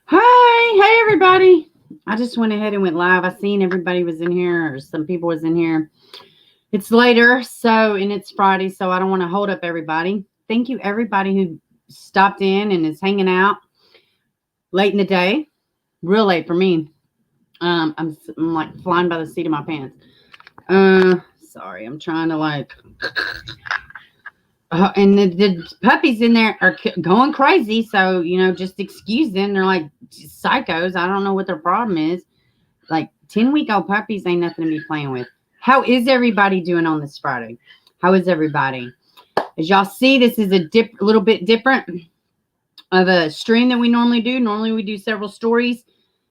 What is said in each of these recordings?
Hey everybody. I just went ahead and went live. I seen everybody was in here or some people was in here. It's later, and it's Friday, so I don't want to hold up everybody. Thank you everybody who stopped in and is hanging out late in the day. Real late for me. I'm like flying by the seat of my pants. Sorry, I'm trying to and the puppies in there are going crazy. So, just excuse them. They're like psychos. I don't know what their problem is. Like 10-week-old puppies ain't nothing to be playing with. How is everybody doing on this Friday? How is everybody? As y'all see, this is a little bit different of a stream that we normally do. Normally we do several stories.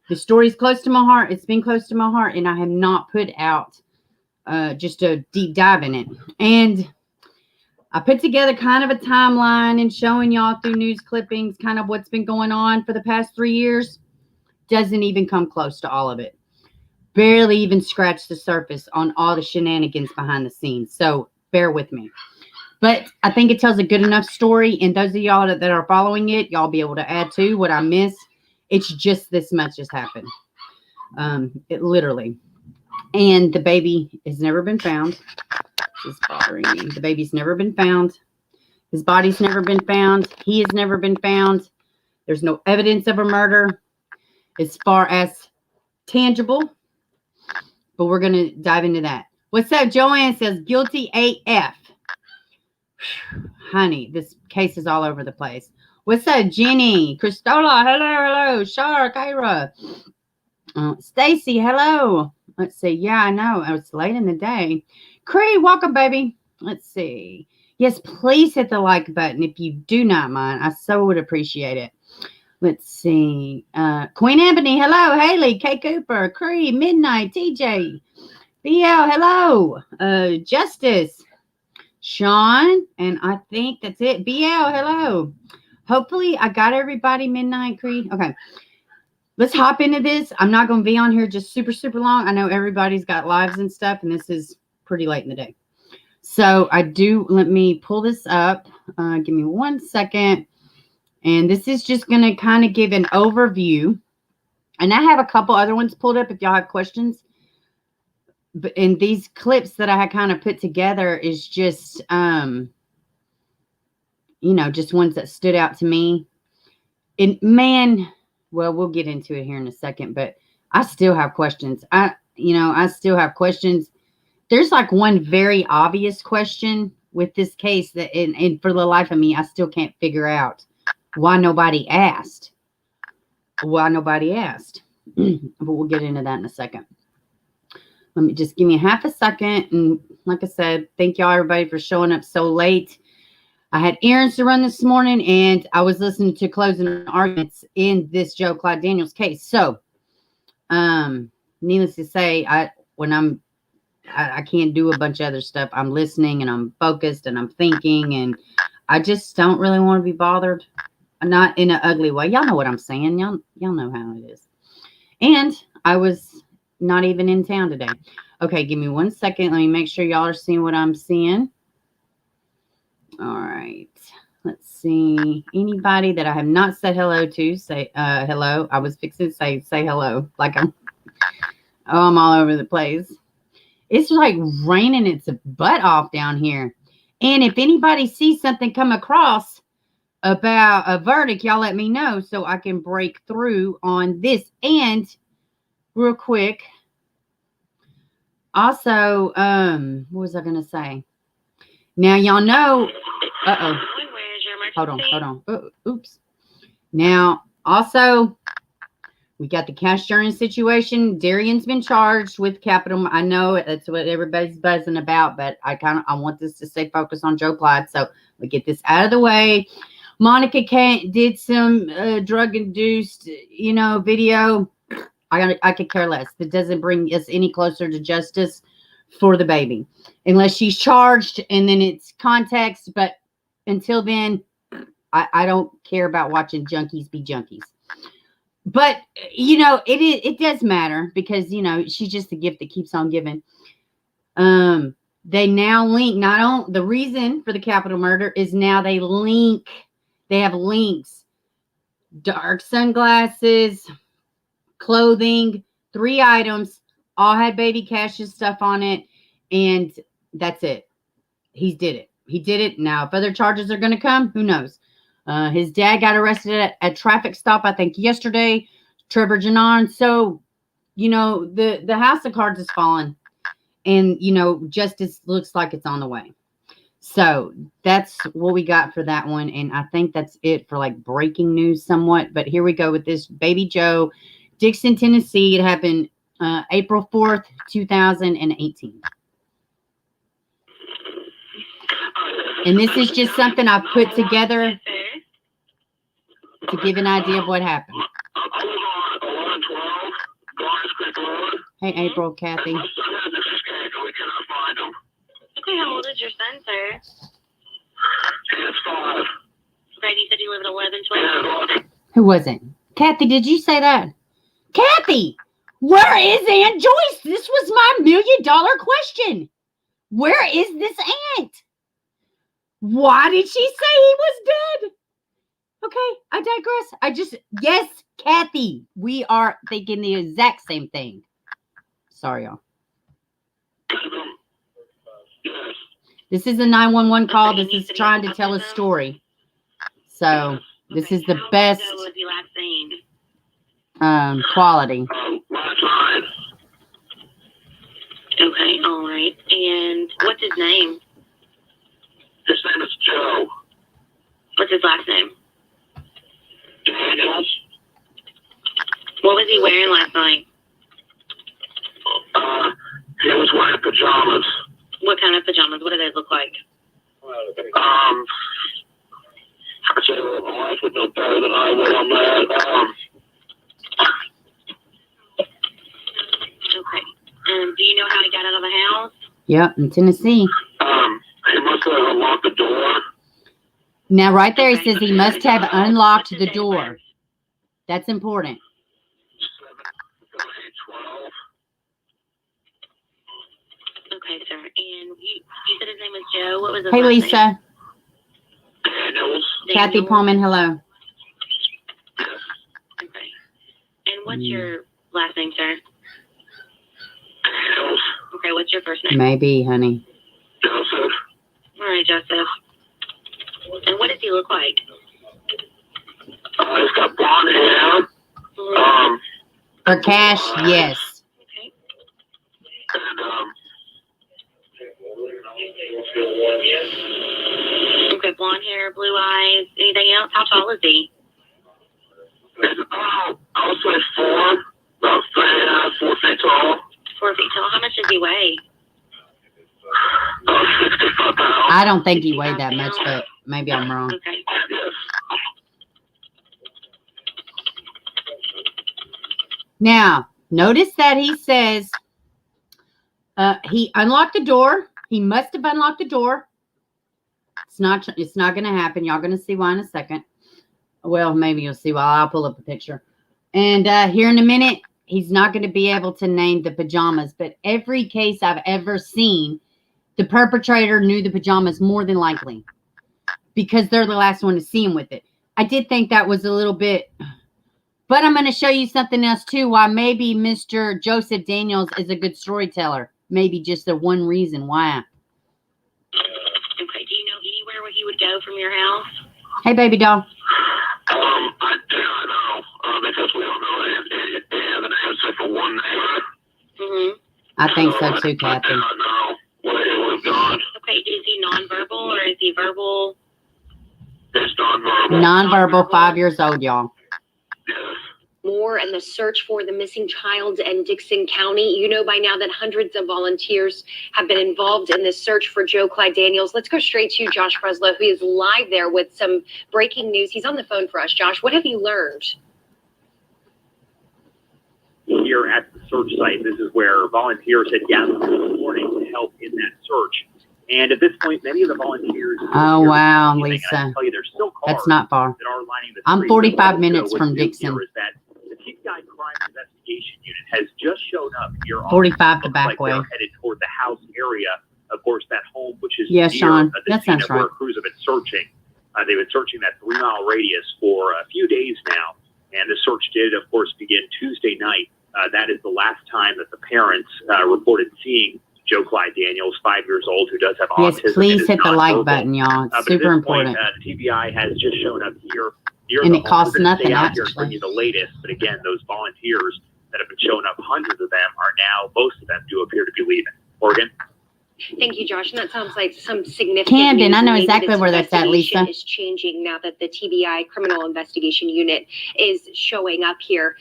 The story's close to my heart. It's been close to my heart, and I have not put out just a deep dive in it. And I put together kind of a timeline and showing y'all through news clippings kind of what's been going on for the past 3 years. Doesn't even come close to all of it. Barely even scratched the surface on all the shenanigans behind the scenes. So bear with me. But I think it tells a good enough story. And those of y'all that are following it, y'all be able to add to what I miss. It's just this much has happened. It literally. And the baby has never been found. It's bothering me. The baby's never been found. His body's never been found. He has never been found. There's no evidence of a murder as far as tangible. But we're going to dive into that. What's up? Joanne says, guilty AF. Honey, this case is all over the place. What's up, Jenny? Christola, hello. Shar, Kyra. Stacy, hello. Let's see. Yeah, I know. It's late in the day. Cree, welcome, baby. Let's see. Yes, please hit the like button if you do not mind. I so would appreciate it. Let's see. Queen Ebony, hello. Haley, K. Cooper, Cree, Midnight, TJ, BL, hello. Justice, Sean, and I think that's it. BL, hello. Hopefully, I got everybody. Midnight, Creed. Okay. Let's hop into this. I'm not going to be on here just super, super long. I know everybody's got lives and stuff, and this is pretty late in the day. So let me pull this up. Give me 1 second. And this is just going to kind of give an overview. And I have a couple other ones pulled up if y'all have questions. But in these clips that I had kind of put together is just, just ones that stood out to me. And man, well, we'll get into it here in a second, but I still have questions. I still have questions. There's like one very obvious question with this case that, and for the life of me, I still can't figure out why nobody asked. But we'll get into that in a second. Let me just give me half a second. And like I said, thank y'all everybody for showing up so late. I had errands to run this morning, and I was listening to closing arguments in this Clyde Daniels case. So, needless to say, I can't do a bunch of other stuff. I'm listening and I'm focused and I'm thinking, and I just don't really want to be bothered. Not in an ugly way. Y'all know what I'm saying. Y'all know how it is. And I was not even in town today. Okay, give me 1 second. Let me make sure y'all are seeing what I'm seeing. All right. Let's see. Anybody that I have not said hello to, say hello. I was fixing to say hello. Like I'm all over the place. It's like raining its butt off down here. And if anybody sees something come across about a verdict, y'all let me know so I can break through on this. And real quick, also, what was I going to say? Now, y'all know, hold on. Oops. Now, also, we got the cash journey situation. Darian's been charged with capital. I know that's what everybody's buzzing about, but I want this to stay focused on Clyde. So we get this out of the way. Monica did some drug-induced, video. I could care less. That doesn't bring us any closer to justice for the baby, unless she's charged, and then it's context. But until then, I don't care about watching junkies be junkies. But it does matter because she's just a gift that keeps on giving. They now link the reason for the capital murder is now they have links dark sunglasses, clothing, 3 items, all had baby Cash's stuff on it, and that's it. He did it. He did it. Now, if other charges are going to come, who knows? His dad got arrested at a traffic stop, I think, yesterday. Trevor Janan. So, the house of cards is falling, and justice looks like it's on the way. So that's what we got for that one, and I think that's it for like breaking news somewhat. But here we go with this baby Joe, Dixon, Tennessee. It happened April 4th, 2018. And this is just something I put together to give an idea of what happened. Hey, April, Kathy. Okay, how old is your son, sir? He's 5. Right, you said you live at 1112? Who was it? Kathy, did you say that? Kathy, where is Aunt Joyce? This was my $1 million question. Where is this aunt? Why did she say he was dead? Okay, I digress. Yes, Kathy, we are thinking the exact same thing. Sorry, y'all. This is a 911 call. This is trying to tell a story. So this is the best quality. Okay, all right. And what's his name? His name is Joe. What's his last name? Daniels. What was he wearing last night? He was wearing pajamas. What kind of pajamas? What do they look like? I say my wife would know better than I would on that. Okay. Do you know how he got out of the house? Yep, in Tennessee. He must have unlocked the door. Now, right there, he says he must have unlocked the door. That's important. 7:12. Okay, sir. And you said his name was Joe. What was his Hey, last Lisa. name? Daniels. Kathy Pullman, hello. Okay. And what's your last name, sir? Daniels. Okay, what's your first name? Maybe, honey. Joseph. All right, Joseph. And what does he look like? He's got blonde hair. For cash, yes. Okay. And Okay, blonde hair, blue eyes. Anything else? How tall is he? I would say 4, about 4 feet tall. 4 feet tall. How much does he weigh? 65 pounds. I don't think he weighed that much, but maybe I'm wrong. Okay. Yes. Now, notice that he says he unlocked the door. He must have unlocked the door. It's not going to happen. Y'all going to see why in a second. Well, maybe you'll see why. I'll pull up a picture. And here in a minute, he's not going to be able to name the pajamas. But every case I've ever seen, the perpetrator knew the pajamas more than likely because they're the last one to see him with it. I did think that was a little bit, but I'm going to show you something else too, why maybe Mr. Joseph Daniels is a good storyteller. Maybe just the one reason why. Okay, do you know anywhere where he would go from your house? Hey, baby doll. I do know, because we don't know any of the names except for one neighbor. Mm-hmm. I think so too, I Kathy. do not know where he would have gone. Okay, is he nonverbal or is he verbal? He's nonverbal. Nonverbal, 5 years old, y'all. Yes. More and the search for the missing child in Dixon County. You know by now that hundreds of volunteers have been involved in this search for Joe Clyde Daniels. Let's go straight to Josh Breslow, who is live there with some breaking news. He's on the phone for us. Josh, what have you learned? Here at the search site, this is where volunteers had gathered this morning to help in that search. And at this point, many of the volunteers. Oh, wow, and I Lisa. can tell you, there's still cars That's not far. that are lining the I'm street. 45 So minutes what's from new Dixon. here is that the TBI Crime Investigation Unit has just shown up here. 45 the Looks back like way. They're headed toward the house area. Of course, that home, which is Yeah, near Sean, the that scene sounds of where right. crews have been searching. They've been searching that 3-mile radius for a few days now, and the search did, of course, begin Tuesday night. That is the last time that the parents reported seeing Joe Clyde Daniels, 5 years old, who does have autism. Yes, please hit the like button, y'all. It's super important. The TBI has just shown up here near and the it costs home. nothing, stay out here and actually. bring you the latest. But again, those volunteers that have been showing up, hundreds of them, are now, most of them do appear to be leaving. Morgan? Thank you, Josh. And that sounds like some significant Camden, news. I know Maybe exactly this where that's at, investigation Lisa. is changing now that the TBI Criminal Investigation Unit is showing up here.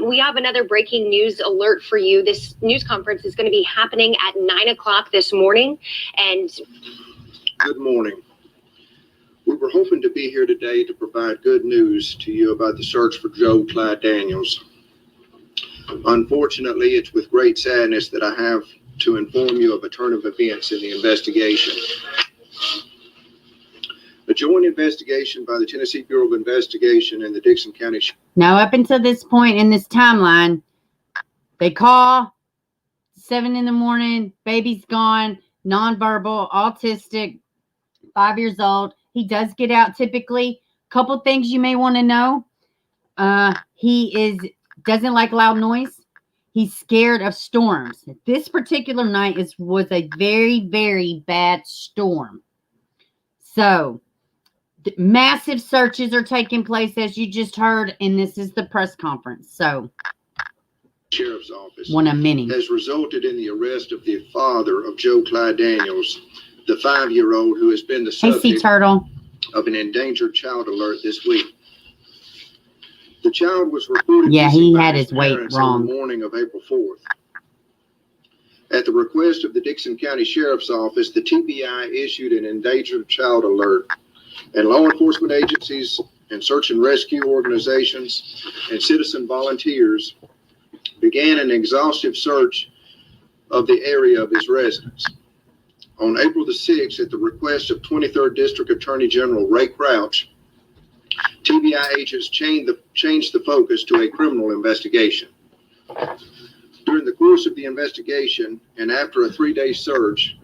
We have another breaking news alert for you. This news conference is going to be happening at 9 o'clock this morning. And good morning. We were hoping to be here today to provide good news to you about the search for Joe Clyde Daniels. Unfortunately, it's with great sadness that I have to inform you of a turn of events in the investigation. A joint investigation by the Tennessee Bureau of Investigation and the Dickson County. Now, up until this point in this timeline, they call 7 in the morning, baby's gone, nonverbal, autistic, 5 years old. He does get out typically. Couple things you may want to know. He doesn't like loud noise. He's scared of storms. This particular night was a very, very bad storm. So, massive searches are taking place, as you just heard, and this is the press conference. So, Sheriff's Office one of many has resulted in the arrest of the father of Joe Clyde Daniels, the 5-year-old who has been the Hey, Sea subject Turtle. of an endangered child alert this week. The child was reported Yeah, missing he by had his weight parents wrong. on the morning of April 4th. At the request of the Dickson County Sheriff's Office, the TBI issued an endangered child alert, and law enforcement agencies and search and rescue organizations and citizen volunteers began an exhaustive search of the area of his residence. On April the 6th, at the request of 23rd District Attorney General Ray Crouch, TBI agents changed the focus to a criminal investigation. During the course of the investigation, and after a 3-day search,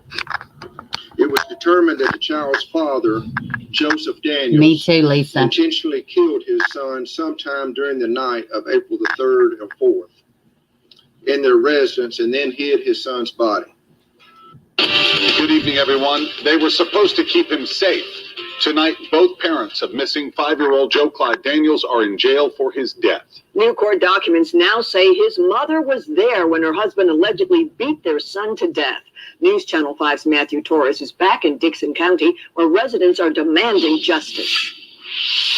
it was determined that the child's father, Joseph Daniels, Me too, Lisa. intentionally killed his son sometime during the night of April the 3rd and 4th in their residence, and then hid his son's body. Good evening, everyone. They were supposed to keep him safe. Tonight, both parents of missing 5-year-old Joe Clyde Daniels are in jail for his death. New court documents now say his mother was there when her husband allegedly beat their son to death. News Channel 5's Matthew Torres is back in Dickson County, where residents are demanding justice.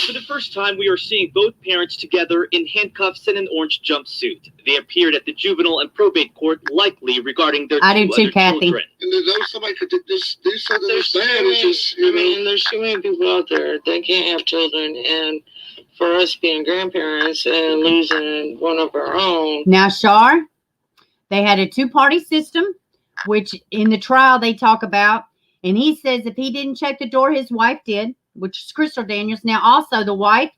For the first time, we are seeing both parents together in handcuffs and an orange jumpsuit. They appeared at the juvenile and probate court, likely regarding their two other children. And there's somebody could do something this bad. It's just, you know. There's too many people out there that can't have children, and for us being grandparents and losing one of our own. Now, Shar, they had a 2-party system, which in the trial they talk about, and he says if he didn't check the door, his wife did, which is Crystal Daniels. Now, also the wife,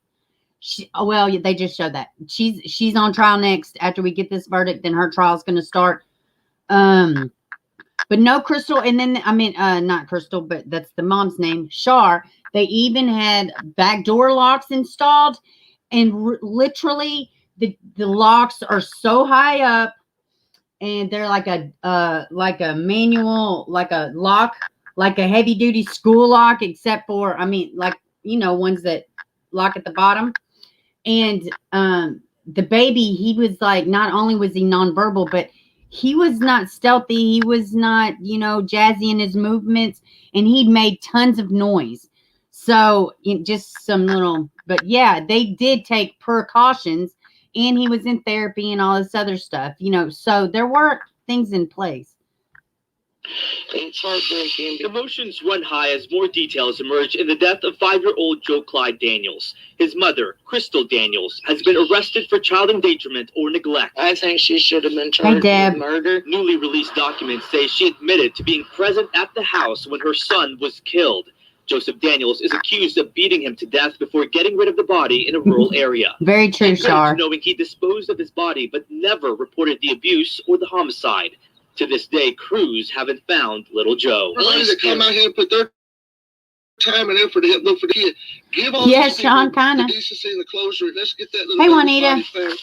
they just showed that she's on trial next. After we get this verdict, then her trial is going to start. But no Crystal, and then not Crystal, but that's the mom's name, Shar. They even had back door locks installed, and literally the locks are so high up, and they're like a manual, like a lock, like a heavy duty school lock, except for ones that lock at the bottom. And the baby, he was like, not only was he nonverbal, but he was not stealthy. He was not, jazzy in his movements, and he made tons of noise. So just some little, but yeah, they did take precautions, and he was in therapy and all this other stuff, so there were things in place. It's heartbreaking. Emotions run high as more details emerge in the death of 5-year-old Joe Clyde Daniels. His mother, Crystal Daniels, has been arrested for child endangerment or neglect. I think she should have been charged with murder. Newly released documents say she admitted to being present at the house when her son was killed. Joseph Daniels is accused of beating him to death before getting rid of the body in a rural area. Very true, Shar. Knowing he disposed of his body but never reported the abuse or the homicide. To this day, crews haven't found little Joe. Everybody that come out here and put their time and effort to help look for the kid. Give all Yes, these people Sean, kind the of. decency and the closure. Let's get that little Hey, baby Juanita. body found.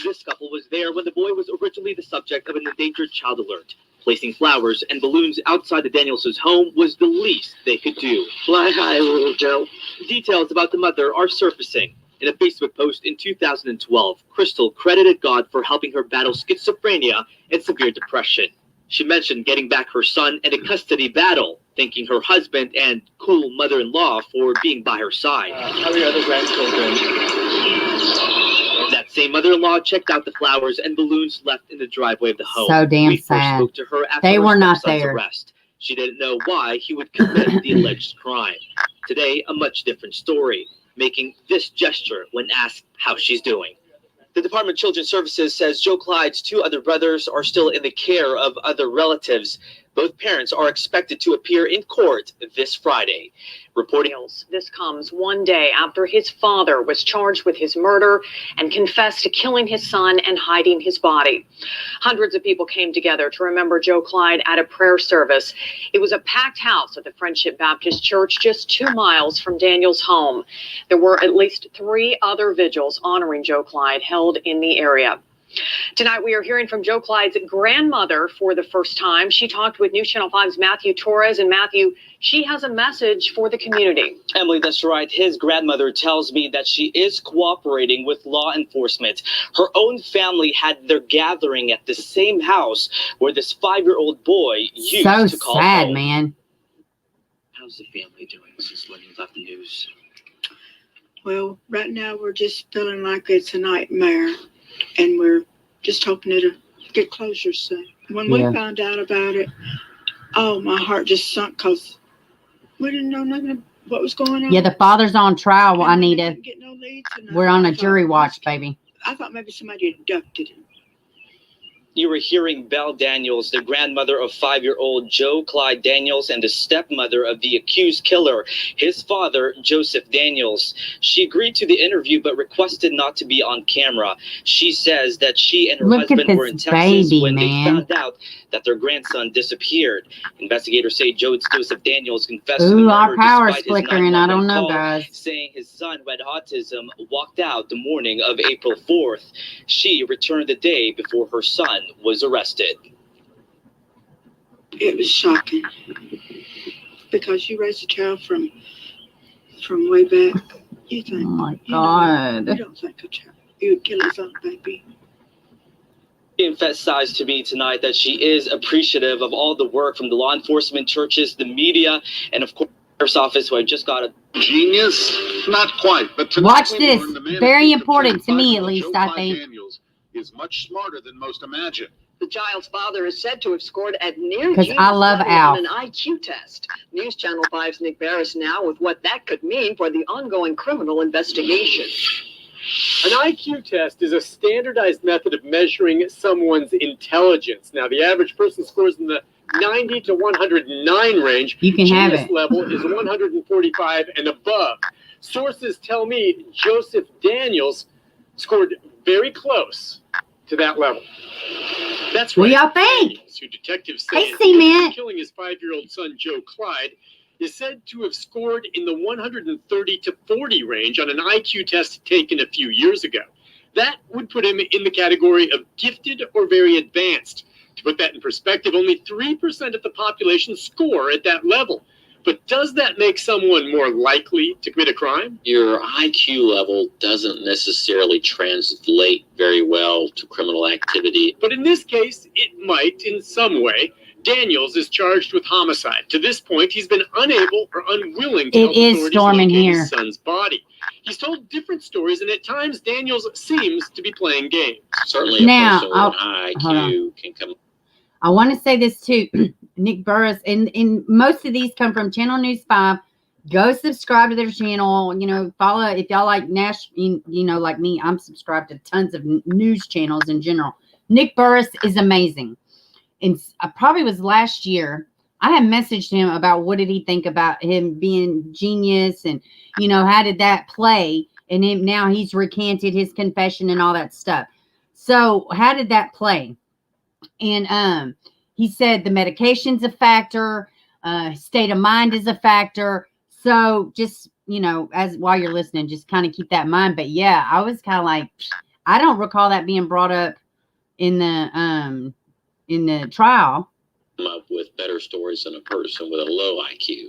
This couple was there when the boy was originally the subject of an endangered child alert. Placing flowers and balloons outside the Daniels' home was the least they could do. Fly high, little Joe. Details about the mother are surfacing. In a Facebook post in 2012, Crystal credited God for helping her battle schizophrenia and severe depression. She mentioned getting back her son in a custody battle, thanking her husband and cool mother-in-law for being by her side. How are your other grandchildren? That same mother-in-law checked out the flowers and balloons left in the driveway of the home. So damn We first sad. spoke to her after They her were not stepson's there. arrest. She didn't know why he would commit the alleged crime. Today, a much different story, making this gesture when asked how she's doing. The Department of Children's Services says Joe Clyde's two other brothers are still in the care of other relatives. Both parents are expected to appear in court this Friday. Reporting. This comes one day after his father was charged with his murder and confessed to killing his son and hiding his body. Hundreds of people came together to remember Joe Clyde at a prayer service. It was a packed house at the Friendship Baptist Church just 2 miles from Daniels' home. There were at least 3 other vigils honoring Joe Clyde held in the area. Tonight, we are hearing from Joe Clyde's grandmother for the first time. She talked with News Channel 5's Matthew Torres. And Matthew, she has a message for the community. Emily, that's right. His grandmother tells me that she is cooperating with law enforcement. Her own family had their gathering at the same house where this 5-year-old boy used to call sad, home. man. How's the family doing since learning about the news? Well, right now we're just feeling like it's a nightmare, and we're just hoping it'll get closure soon. When we found out about it, oh, my heart just sunk because we didn't know nothing of what was going on. Yeah, the father's on trial, And we Juanita. didn't get no leads or We're on a nothing. jury watch, baby. I thought maybe somebody abducted him. You were hearing Belle Daniels, the grandmother of 5-year-old Joe Clyde Daniels and the stepmother of the accused killer, his father, Joseph Daniels. She agreed to the interview but requested not to be on camera. She says that she and her Look at husband were in this Texas baby, when man. they found out that their grandson disappeared. Investigators say Joseph Daniels confessed to the Ooh, murder our power's despite his flickering. I don't 911 know, call, guys. saying his son, who had autism, walked out the morning of April 4th. She returned the day before her son was arrested. It was shocking because you raised a child from way back. You think, Oh, my you know, God. you don't think a child, you would kill his own baby. She emphasized to me tonight that she is appreciative of all the work from the law enforcement, churches, the media, and of course, the sheriff's office, who I just got a Genius? Not quite, but tonight Watch we this. learned the man Very accused of important killing to me, 5-year-old at least, Joe I Clyde think. Daniels is much smarter than most imagine. The child's father is said to have scored at near 'Cause I love level Alf. on an IQ test. News Channel 5's Nick Barris now with what that could mean for the ongoing criminal investigation. An IQ test is a standardized method of measuring someone's intelligence. Now, the average person scores in the 90 to 109 range. You can have Genius it. level is 145 and above. Sources tell me Joseph Daniels scored very close to that level. That's What right. y'all think? Daniels, who detectives say Hey, is Cement. killing his 5-year-old son Joe Clyde, is said to have scored in the 130 to 40 range on an IQ test taken a few years ago. That would put him in the category of gifted or very advanced. To put that in perspective, only 3% of the population score at that level. But does that make someone more likely to commit a crime? Your IQ level doesn't necessarily translate very well to criminal activity. But in this case, it might in some way. Daniels is charged with homicide. To this point, he's been unable or unwilling to It help is authorities storming locate here. his son's body. He's told different stories, and at times Daniels seems to be playing games. Certainly a Now, person with an high hold on. IQ can come. I want to say this too. Nick Burris, and most of these come from Channel News 5. Go subscribe to their channel. You know, follow if y'all like you know, like me, I'm subscribed to tons of news channels in general. Nick Burris is amazing. And I probably was last year. I had messaged him about what did he think about him being genius, and you know, how did that play? And now he's recanted his confession and all that stuff. So how did that play? And he said the medication's a factor, state of mind is a factor, So just, as while you're listening, just kind of keep that in mind. But yeah, I was kind of like, I don't recall that being brought up in the trial. Come up with better stories than a person with a low IQ,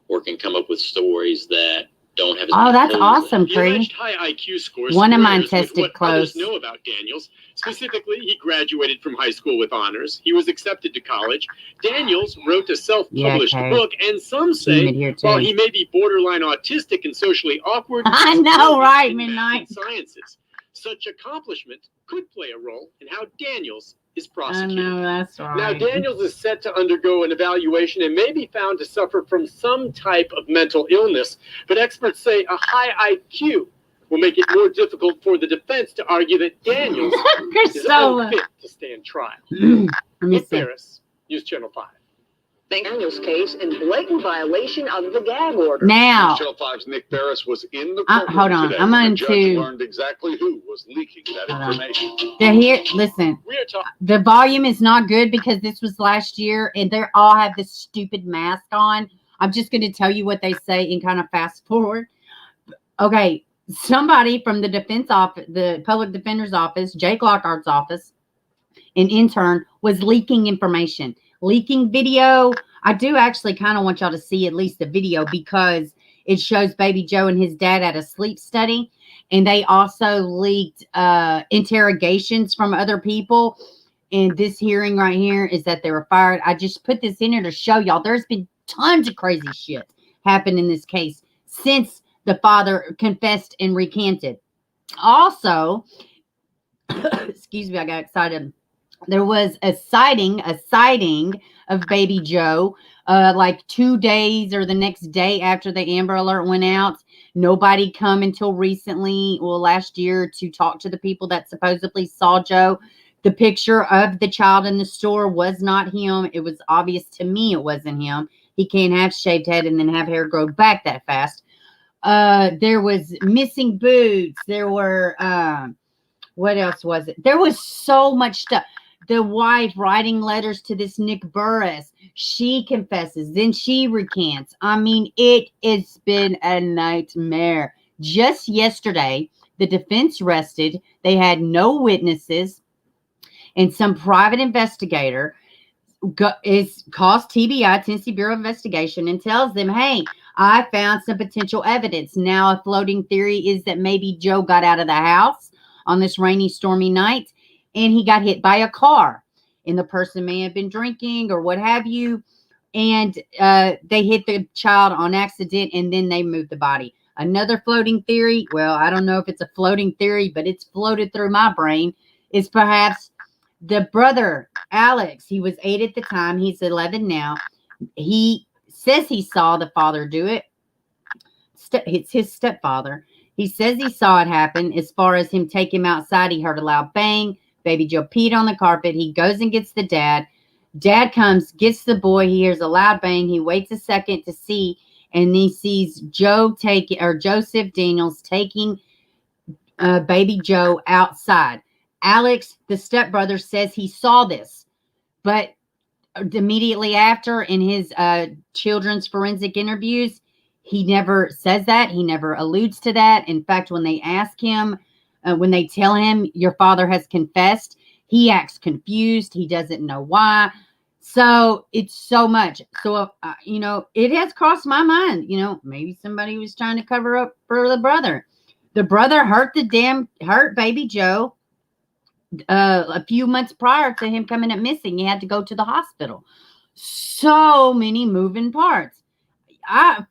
or can come up with stories that don't have as many that's holes in awesome, it. The Cree. alleged high IQ scores One of mine squares with tested what others close. know about Daniels. Specifically, he graduated from high school with honors. He was accepted to college. Daniels wrote a self-published book, and some say while he may be borderline autistic and socially awkward, I he's know, brilliant right, in Midnight? math and sciences. Such accomplishment could play a role in how Daniels is I prosecuted. know, that's right. Now, Daniels is set to undergo an evaluation and may be found to suffer from some type of mental illness, but experts say a high IQ will make it more difficult for the defense to argue that Daniels is unfit to stand trial. Nick Ferris, News Channel 5. Daniels case in blatant violation of the gag order. Now, News Channel 5's Nick Ferris was in the hold courtroom on. today I'm when going the judge to learned exactly who was leaking that information. listen. The volume is not good because this was last year, and they all have this stupid mask on. I'm just going to tell you what they say and kind of fast forward. Okay, somebody from the defense office, the public defender's office, Jake Lockhart's office, an intern, was leaking information, leaking video. I do actually kind of want y'all to see at least the video because it shows Baby Joe and his dad at a sleep study. And they also leaked interrogations from other people. And this hearing right here is that they were fired. I just put this in here to show y'all there's been tons of crazy shit happen in this case since the father confessed and recanted. Also, excuse me, I got excited. There was a sighting of Baby Joe, like 2 days or the next day after the Amber Alert went out. Nobody come until recently, last year, to talk to the people that supposedly saw Joe. The picture of the child in the store was not him. It was obvious to me it wasn't him. He can't have shaved head and then have hair grow back that fast. There was missing boots. There were, what else was it? There was so much stuff. The wife writing letters to this Nick Burris. She confesses, then she recants. I mean, it has been a nightmare. Just yesterday, the defense rested. They had no witnesses, and some private investigator calls TBI, Tennessee Bureau of Investigation, and tells them, hey, I found some potential evidence. Now, a floating theory is that maybe Joe got out of the house on this rainy, stormy night, and he got hit by a car. And the person may have been drinking or what have you. And they hit the child on accident, and then they moved the body. Another floating theory, well, I don't know if it's a floating theory, but it's floated through my brain, is perhaps the brother, Alex. He was 8 at the time. He's 11 now. He says he saw the father do it. It's his stepfather. He says he saw it happen. As far as him take him outside, he heard a loud bang. Baby Joe peed on the carpet. He goes and gets the dad. Dad comes, gets the boy. He hears a loud bang. He waits a second to see, and he sees Joseph Daniels taking Baby Joe outside. Alex, the stepbrother, says he saw this, but immediately after, in his children's forensic interviews, he never says that. He never alludes to that. In fact, when they ask him, when they tell him your father has confessed, he acts confused. He doesn't know why. So it's so much. So, it has crossed my mind, maybe somebody was trying to cover up for the brother. The brother hurt Baby Joe a few months prior to him coming up missing. He had to go to the hospital. So many moving parts.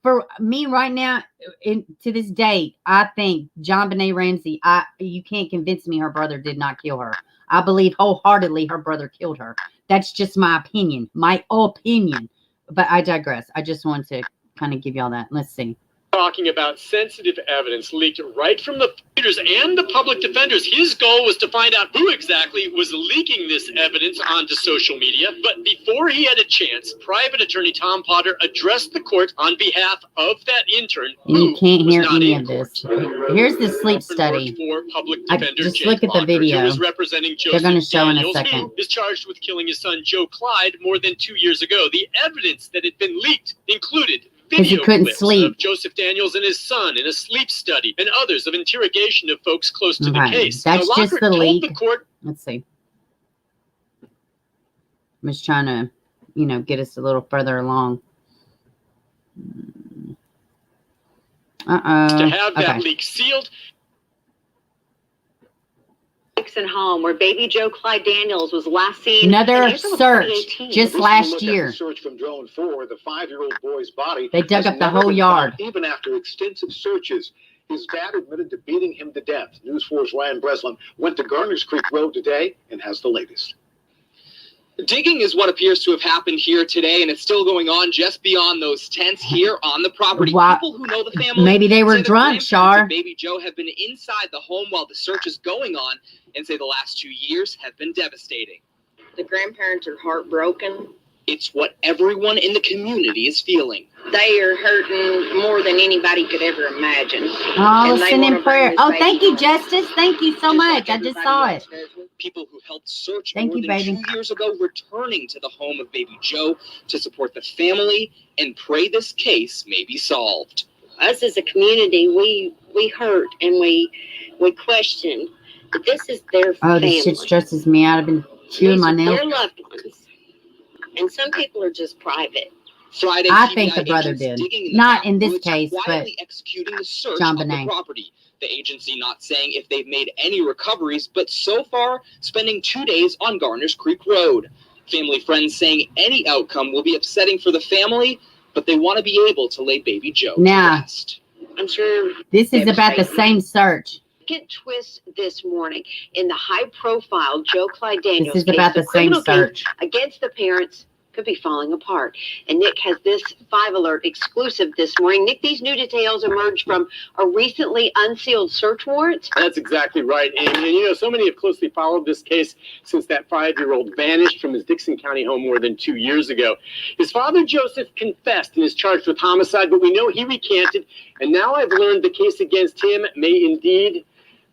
For me right now, to this date, I think JonBenet Ramsey, you can't convince me her brother did not kill her. I believe wholeheartedly her brother killed her. That's just my opinion. But I digress. I just wanted to kind of give y'all that. Let's see. Talking about sensitive evidence leaked right from the prosecutors and the public defenders. His goal was to find out who exactly was leaking this evidence onto social media. But before he had a chance, private attorney Tom Potter addressed the court on behalf of that intern. And you can't hear any of this. Here's the sleep study. Just look at the video. They're going to show in a second. Who is charged with killing his son Joe Clyde more than 2 years ago. The evidence that had been leaked included because he video couldn't clips sleep. of Joseph Daniels and his son in a sleep study, and others of interrogation of folks close to the Okay, case. that's Now, just Lockhart the told leak. the court. Let's see. I'm just trying to, get us a little further along. To have that leak sealed. Dixon home where baby Joe Clyde Daniels was last seen. Another search just last year. Search from drone 4, the 5-year-old boy's body. They dug has up the never whole been yard. found, even after extensive searches. His dad admitted to beating him to death. News 4's Ryan Breslin went to Garner's Creek Road today and has the latest. Digging is what appears to have happened here today, and it's still going on just beyond those tents here on the property. Wow. People who know the family Maybe they were say the drunk, grandparents Shar. of Baby Joe have been inside the home while the search is going on, and say the last 2 years have been devastating. The grandparents are heartbroken. It's what everyone in the community is feeling. They are hurting more than anybody could ever imagine. Oh, And they send wanna in bring prayer. this Oh, baby thank you, home. Justice. Thank you so much. I just saw it. People who helped search Thank more you, than baby. 2 years ago returning to the home of Baby Joe to support the family and pray this case may be solved. Us as a community, we hurt and we question. But this is their Oh, family. this shit stresses me out. I've been chewing These my are nails. their loved ones. And some people are just private. Friday, I TBI think the brother agents did. digging in the Not back in this woods case, but quietly executing the search John of the Bonet. property. The agency not saying if they've made any recoveries, but so far spending 2 days on Garner's Creek Road. Family friends saying any outcome will be upsetting for the family, but they want to be able to lay Baby Joe to Now, rest. I'm sure this is about the same search. Second twist this morning in the high-profile Joe Clyde Daniels This is case. about the same criminal case search. against the parents could be falling apart. And Nick has this 5 Alert exclusive this morning. Nick, these new details emerged from a recently unsealed search warrant. That's exactly right, Amy. And so many have closely followed this case since that 5-year-old vanished from his Dixon County home more than 2 years ago. His father, Joseph, confessed and is charged with homicide, but we know he recanted. And now I've learned the case against him may indeed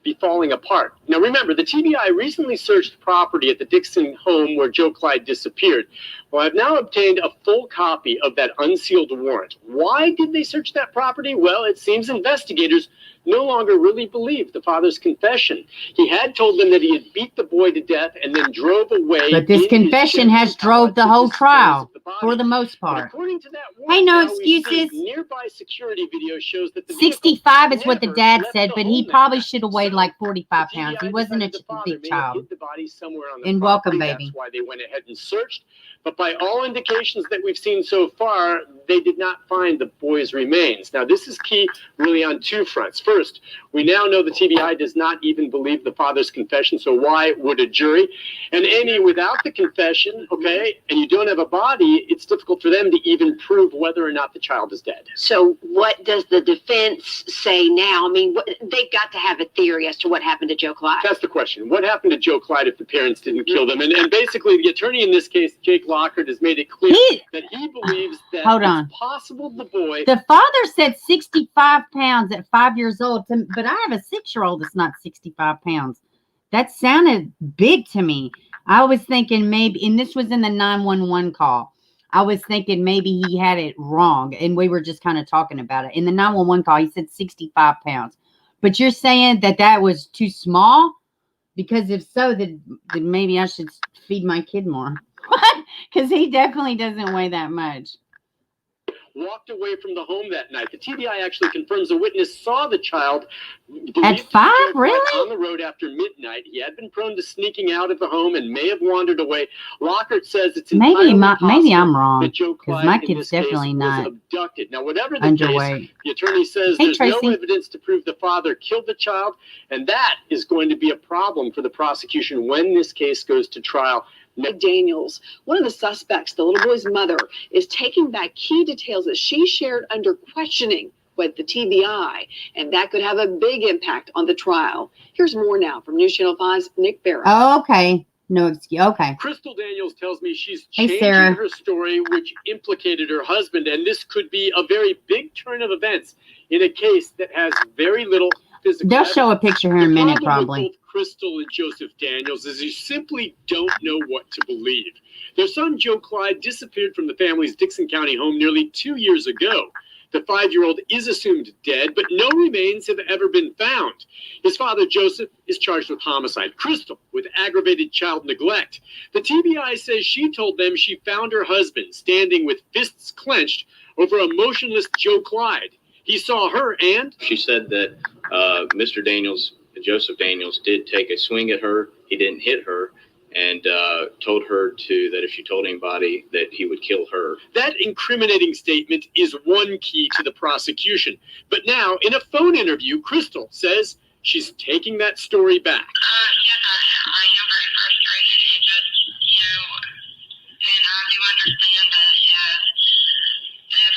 be falling apart. Now remember, the TBI recently searched property at the Dixon home where Joe Clyde disappeared. Well, I've now obtained a full copy of that unsealed warrant. Why did they search that property? Well, it seems investigators no longer really believe the father's confession. He had told them that he had beat the boy to death and then drove away. But this confession has drove the whole trial for the most part. According to that Hey, warrant, no now we see excuses. nearby security video shows that the vehicle 65 is what the never dad left said, the but he home probably that should have night. weighed So, like 45 the pounds. He TBI wasn't a decided the father big may have child. hid the body somewhere on the And property. welcome, baby. That's why they went ahead and searched. But by all indications that we've seen so far, they did not find the boy's remains. Now, this is key really on 2 fronts. First, we now know the TBI does not even believe the father's confession, so why would a jury? And Amy, without the confession, okay, and you don't have a body, it's difficult for them to even prove whether or not the child is dead. So what does the defense say now? I mean, they've got to have a theory as to what happened to Joe Clyde. That's the question. What happened to Joe Clyde if the parents didn't kill them? And basically, the attorney in this case, Jake Lockhart, has made it clear that he believes that Hold on. it's possible the boy... The father said 65 pounds at 5 years old, but I have a 6-year-old that's not 65 pounds. That sounded big to me. I was thinking maybe, and this was in the 911 call, I was thinking maybe he had it wrong, and we were just kind of talking about it. In the 911 call, he said 65 pounds. But you're saying that that was too small? Because if so, then maybe I should feed my kid more. Because he definitely doesn't weigh that much. Walked away from the home that night. The TBI actually confirms a witness saw the child at 5, really? On the road after midnight. He had been prone to sneaking out of the home and may have wandered away. Lockhart says it's maybe I'm wrong, that Joe because Clyde my in kid's this case definitely was not abducted. Now, whatever the underweight. case, the attorney says Hey, there's Tracy. no evidence to prove the father killed the child, and that is going to be a problem for the prosecution when this case goes to trial. Daniels, one of the suspects, the little boy's mother, is taking back key details that she shared under questioning with the TBI, and that could have a big impact on the trial. Here's more now from News Channel 5's Nick Barrett. Oh, okay. No excuse. Okay. Crystal Daniels tells me she's Hey, changing Sarah. her story, which implicated her husband, and this could be a very big turn of events in a case that has very little physical They'll show a evidence. picture here in a The minute, problem with probably. both Crystal and Joseph Daniels is you simply don't know what to believe. Their son, Joe Clyde, disappeared from the family's Dixon County home nearly 2 years ago. The 5-year-old is assumed dead, but no remains have ever been found. His father, Joseph, is charged with homicide. Crystal with aggravated child neglect. The TBI says she told them she found her husband standing with fists clenched over a motionless Joe Clyde. He saw her and... She said that Mr. Daniels, Joseph Daniels, did take a swing at her. He didn't hit her. And told her that if she told anybody that he would kill her. That incriminating statement is one key to the prosecution. But now, in a phone interview, Crystal says she's taking that story back. Yes, I am very frustrated. It just, and I do understand that if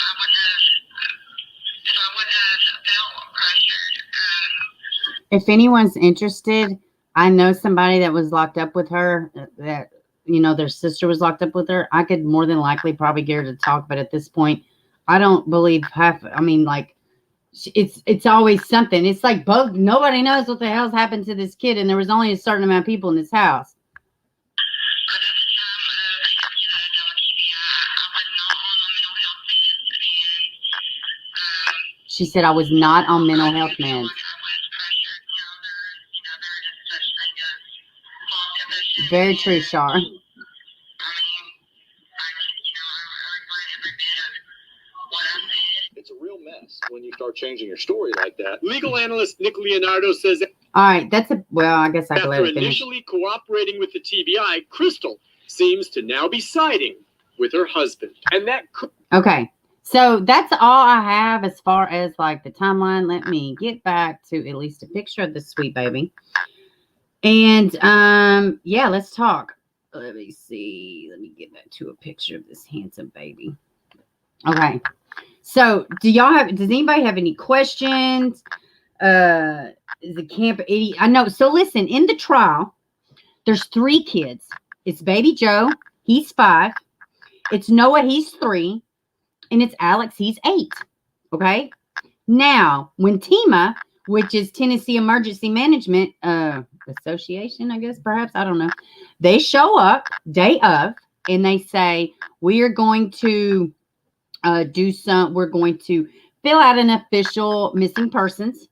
I wouldn't have felt pressured. If anyone's interested, I know somebody that was locked up with her, that, their sister was locked up with her. I could more than likely probably get her to talk, but at this point, I don't believe it's always something. It's like both, nobody knows what the hell's happened to this kid, and there was only a certain amount of people in this house. She said I was not on mental health meds. Very true, Shar. It's a real mess when you start changing your story like that. Legal analyst Nick Leonardo says all right, I guess I can let after it finish. initially cooperating with the TBI, Crystal seems to now be siding with her husband. And that okay. So that's all I have as far as like the timeline. Let me get back to at least a picture of this sweet baby. And yeah, let's talk. Let me see. Let me get back to a picture of this handsome baby. Okay. So does anybody have any questions? Is the camp 80? I know. So listen, in the trial, there's 3 kids. It's baby Joe, he's 5. It's Noah, he's 3. And it's Alex, he's 8. Okay. Now, when TEMA, which is Tennessee Emergency Management Association, I guess, perhaps, I don't know. They show up day of and they say, we are going to we're going to fill out an official missing persons.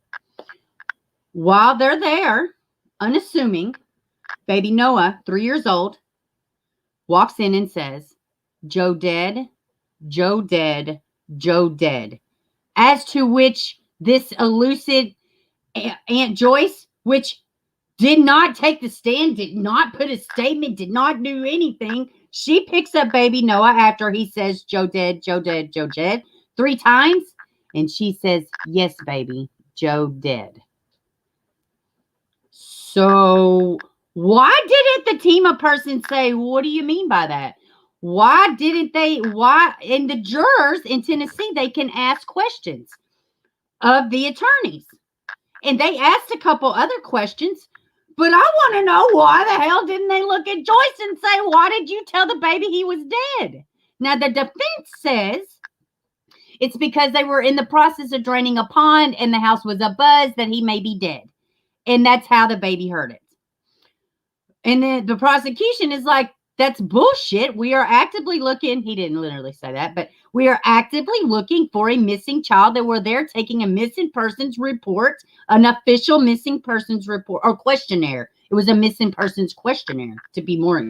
While they're there, unassuming, baby Noah, 3 years old, walks in and says, Joe dead, Joe dead, Joe dead. As to which this elusive Aunt Joyce, which did not take the stand, did not put a statement, did not do anything. She picks up baby Noah after he says, Joe dead, Joe dead, Joe dead, 3 times. And she says, yes, baby, Joe dead. So why didn't the TEMA person say, what do you mean by that? Why didn't they? Why? And the jurors in Tennessee, they can ask questions of the attorneys. And they asked a couple other questions, but I want to know why the hell didn't they look at Joyce and say, why did you tell the baby he was dead? Now, the defense says it's because they were in the process of draining a pond and the house was abuzz that he may be dead. And that's how the baby heard it. And then the prosecution is like, that's bullshit. We are actively looking. He didn't literally say that, but we are actively looking for a missing child that were there taking a missing persons report, an official missing persons report or questionnaire. It was a missing persons questionnaire, to be more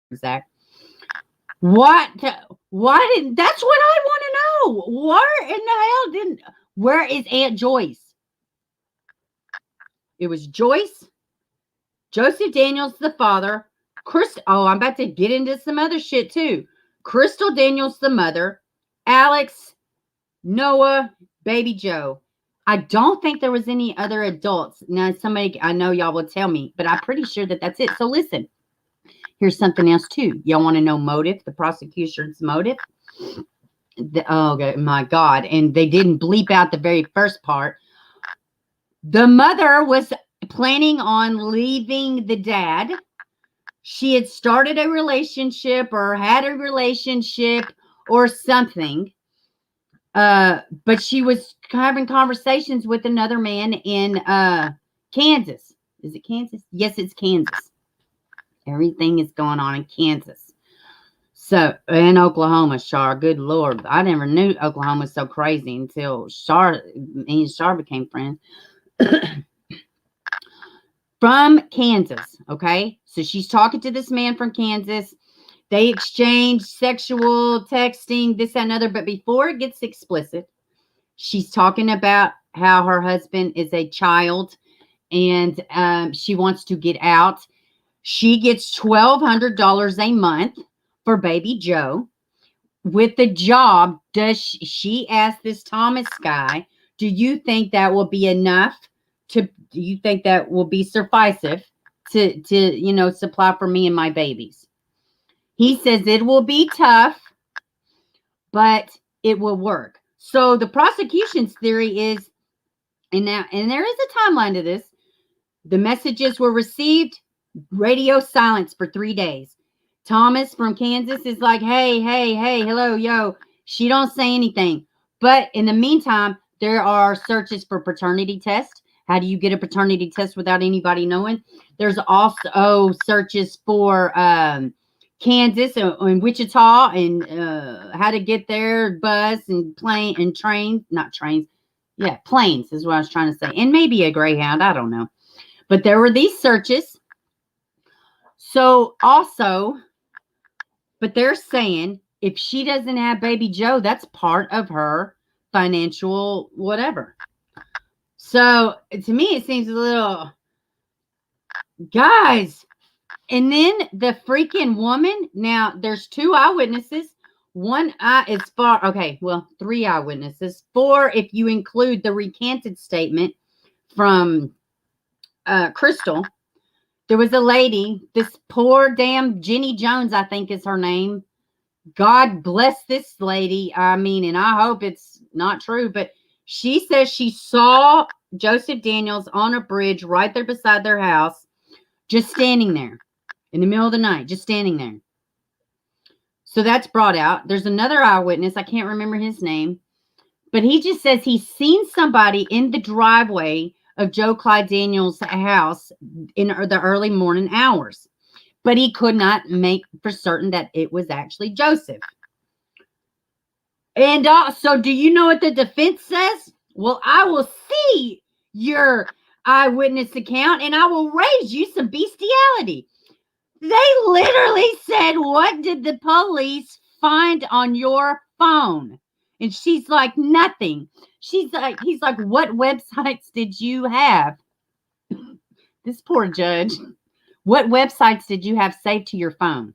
exact. Why didn't, that's what I want to know. Where is Aunt Joyce? It was Joyce, Joseph Daniels, the father, I'm about to get into some other shit too. Crystal Daniels, the mother, Alex, Noah, baby Joe. I don't think there was any other adults. Now, I know y'all will tell me, but I'm pretty sure that that's it. So listen, here's something else too. Y'all want to know motive, the prosecution's motive? Oh my God. And they didn't bleep out the very first part. The mother was planning on leaving the dad. She had started a relationship or had a relationship or something. But she was having conversations with another man in Kansas. Is it Kansas? Yes, it's Kansas. Everything is going on in Kansas. So, in Oklahoma, Shar, good Lord. I never knew Oklahoma was so crazy until me and Shar became friends. From Kansas, okay? So she's talking to this man from Kansas. They exchange sexual texting, this, that, and other. But before it gets explicit, she's talking about how her husband is a child and she wants to get out. She gets $1,200 a month for baby Joe. With the job, does she ask this Thomas guy, do you think that will be enough do you think that will be sufficient to supply for me and my babies? He says it will be tough, but it will work. So the prosecution's theory is, and there is a timeline to this, the messages were received, radio silence for 3 days. Thomas from Kansas is like, hey, hello, yo. She don't say anything. But in the meantime, there are searches for paternity tests. How do you get a paternity test without anybody knowing? There's also searches for Kansas and Wichita and how to get there, bus and plane and train, not trains. Yeah, planes is what I was trying to say. And maybe a Greyhound. I don't know. But there were these searches. So also, but they're saying if she doesn't have baby Joe, that's part of her financial whatever. So to me, it seems a little, guys. And then the freaking woman. Now there's 2 eyewitnesses. One is far. Okay, well, 3 eyewitnesses. 4 if you include the recanted statement from Crystal. There was a lady, this poor damn Jenny Jones, I think is her name. God bless this lady. I mean, and I hope it's not true, but she says she saw Joseph Daniels on a bridge right there beside their house, just standing there in the middle of the night, just standing there. So that's brought out. There's another eyewitness. I can't remember his name, but he just says he's seen somebody in the driveway of Joe Clyde Daniels' house in the early morning hours. But he could not make for certain that it was actually Joseph. And so do you know what the defense says? Well, I will see your eyewitness account and I will raise you some bestiality. They literally said, what did the police find on your phone? And she's like, nothing. He's like, what websites did you have? This poor judge. What websites did you have saved to your phone?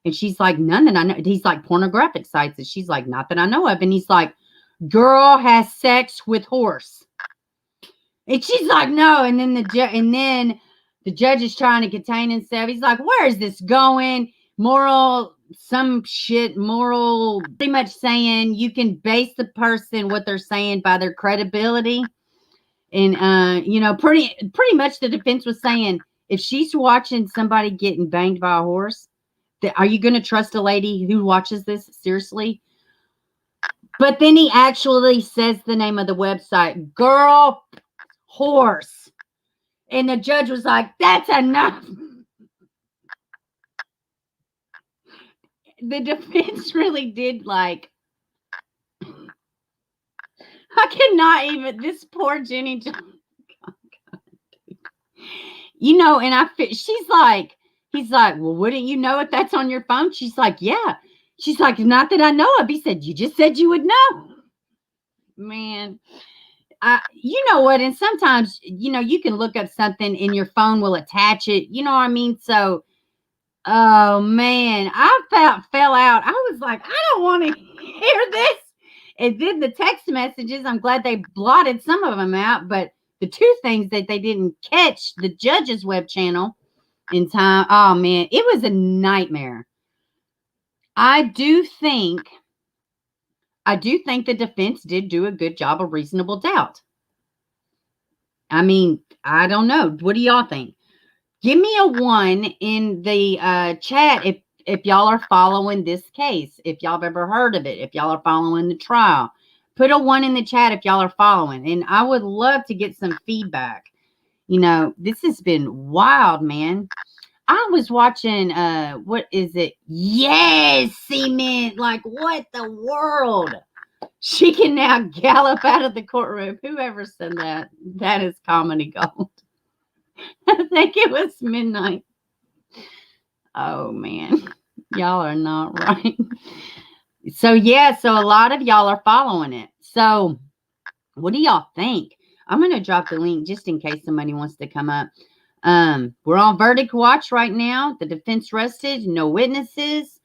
And she's like, none that I know. He's like, pornographic sites. And she's like, not that I know of. And he's like, girl has sex with horse. And she's like, no. And then the judge is trying to contain himself. He's like, where is this going? Moral, pretty much saying you can base the person, what they're saying, by their credibility. And, pretty much the defense was saying, if she's watching somebody getting banged by a horse, are you going to trust a lady who watches this? Seriously? But then he actually says the name of the website, Girl Horse. And the judge was like, that's enough. The defense really did like, I cannot even, this poor Jenny Jones. And she's like, he's like, well, wouldn't you know if that's on your phone? She's like, yeah. She's like, not that I know of. He said, you just said you would know. Man, you know what? And sometimes, you can look up something and your phone will attach it. You know what I mean? So, oh man, I fell out. I was like, I don't want to hear this. And then the text messages, I'm glad they blotted some of them out, but the 2 things that they didn't catch the judge's web channel in time. Oh man, it was a nightmare. I do think the defense did do a good job of reasonable doubt. I mean, I don't know. What do y'all think? Give me a 1 in the chat if y'all are following this case, if y'all have ever heard of it, if y'all are following the trial. Put a 1 in the chat if y'all are following. And I would love to get some feedback. You know, this has been wild, man. I was watching, what is it? Yes, Cement. Like, what the world? She can now gallop out of the courtroom. Whoever said that, that is comedy gold. I think it was midnight. Oh, man. Y'all are not right. So, yeah, so a lot of y'all are following it. So, what do y'all think? I'm going to drop the link just in case somebody wants to come up. We're on verdict watch right now. The defense rested, no witnesses.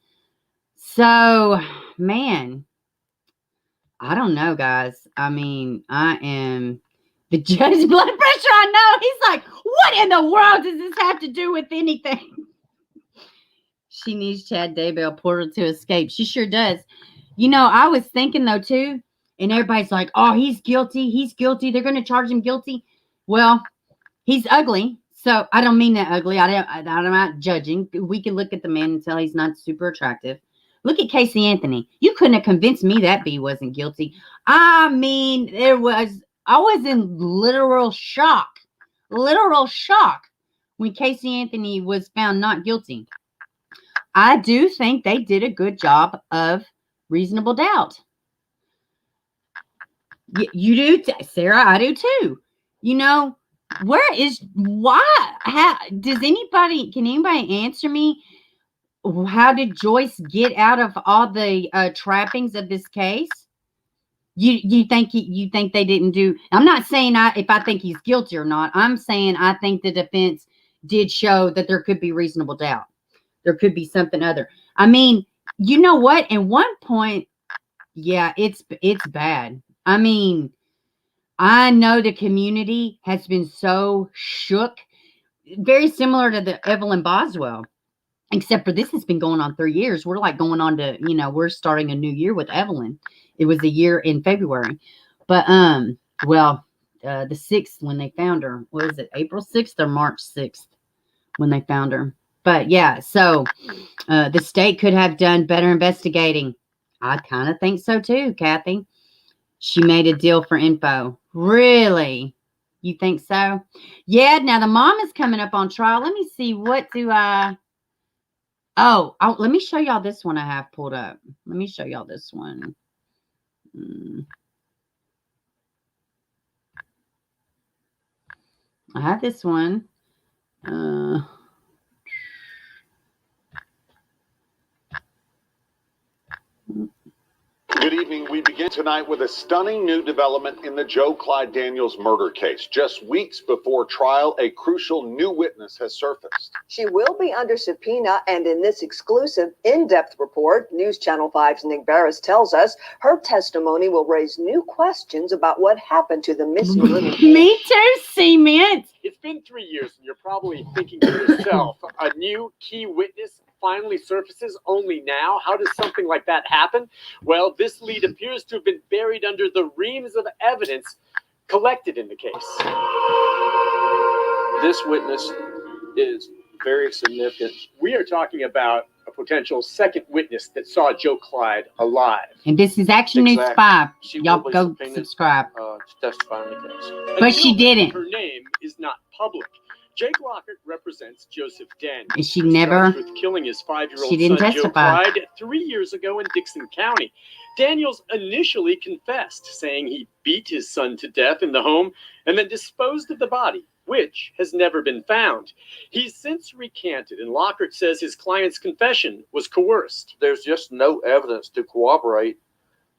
So, man, I don't know, guys. I mean, I am the judge's blood pressure. I know. He's like, what in the world does this have to do with anything? She needs Chad Daybell Porter to escape. She sure does. You know, I was thinking, though, too, and everybody's like, oh, he's guilty. He's guilty. They're going to charge him guilty. Well, he's ugly. So I don't mean that ugly. I'm not judging. We can look at the man and tell he's not super attractive. Look at Casey Anthony. You couldn't have convinced me that B wasn't guilty. I mean, I was in literal shock when Casey Anthony was found not guilty. I do think they did a good job of reasonable doubt. You do, Sarah. I do too. You know, how can anybody answer me? How did Joyce get out of all the trappings of this case? You think they didn't do? I'm not saying if I think he's guilty or not. I'm saying I think the defense did show that there could be reasonable doubt. There could be something other. I mean, you know what? At one point, yeah, it's bad. I mean, I know the community has been so shook, very similar to the Evelyn Boswell, except for this has been going on 3 years. We're like going on to, we're starting a new year with Evelyn. It was a year in February, but the 6th when they found her. What is it? April 6th or March 6th when they found her? But yeah, so the state could have done better investigating. I kind of think so too, Kathy. She made a deal for info. Really? You think so? Yeah, now the mom is coming up on trial. Let me see. What do I... Oh, let me show y'all this one I have pulled up. Let me show y'all this one. I have this one. Good evening. We begin tonight with a stunning new development in the Joe Clyde Daniels murder case. Just weeks before trial, a crucial new witness has surfaced. She will be under subpoena, and in this exclusive, in-depth report, News Channel 5's Nick Barris tells us her testimony will raise new questions about what happened to the missing little boy. Me too, Cement. It's been 3 years, and you're probably thinking to yourself, a new key witness finally surfaces only now? How does something like that happen? Well, this lead appears to have been buried under the reams of evidence collected in the case. This witness is very significant. We are talking about a potential second witness that saw Joe Clyde alive. And this is Action News 5. Y'all go subscribe. To testify in the case. But she didn't. Her name is not public. Jake Lockhart represents Joseph Daniels. And she never... with killing his 5-year-old She didn't son testify. Joe Clyde 3 years ago in Dixon County. Daniels initially confessed, saying he beat his son to death in the home and then disposed of the body, which has never been found. He's since recanted, and Lockhart says his client's confession was coerced. There's just no evidence to corroborate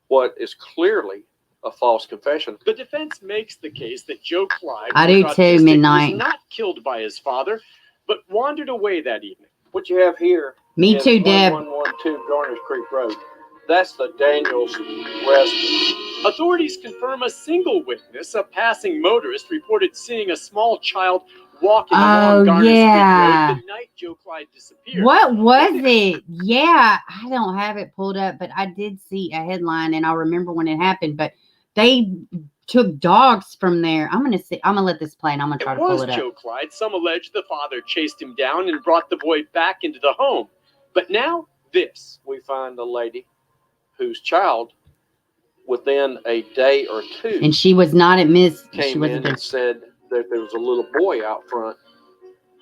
what is clearly a false confession. The defense makes the case that Joe Clyde I do too, Midnight. was not killed by his father, but wandered away that evening. What you have here Me is too, Deb. 1112 Garners Creek Road. That's the Daniels residence. Authorities confirm a single witness, a passing motorist, reported seeing a small child walking along Garners Creek Road the night Joe Clyde disappeared. What was it? Yeah, I don't have it pulled up, but I did see a headline, and I remember when it happened. But they took dogs from there. I'm gonna let this play, and I'm gonna try to pull it up. Joe Clyde. Some allege the father chased him down and brought the boy back into the home. But now this. We find a lady whose child, within a day or two, And she was not at Miss. She came wasn't in there. and said that there was a little boy out front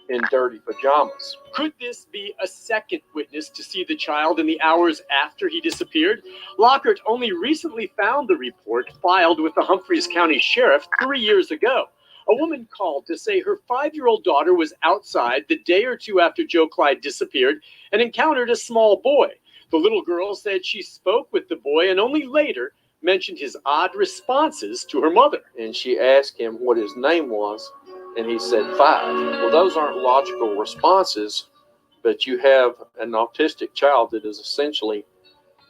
in dirty pajamas. Could this be a second witness to see the child in the hours after he disappeared? Lockhart only recently found the report filed with the Humphreys County Sheriff 3 years ago. A woman called to say her 5-year-old daughter was outside the day or two after Joe Clyde disappeared and encountered a small boy. The little girl said she spoke with the boy and only later mentioned his odd responses to her mother. And she asked him what his name was, and he said 5. Well, those aren't logical responses, but you have an autistic child that is essentially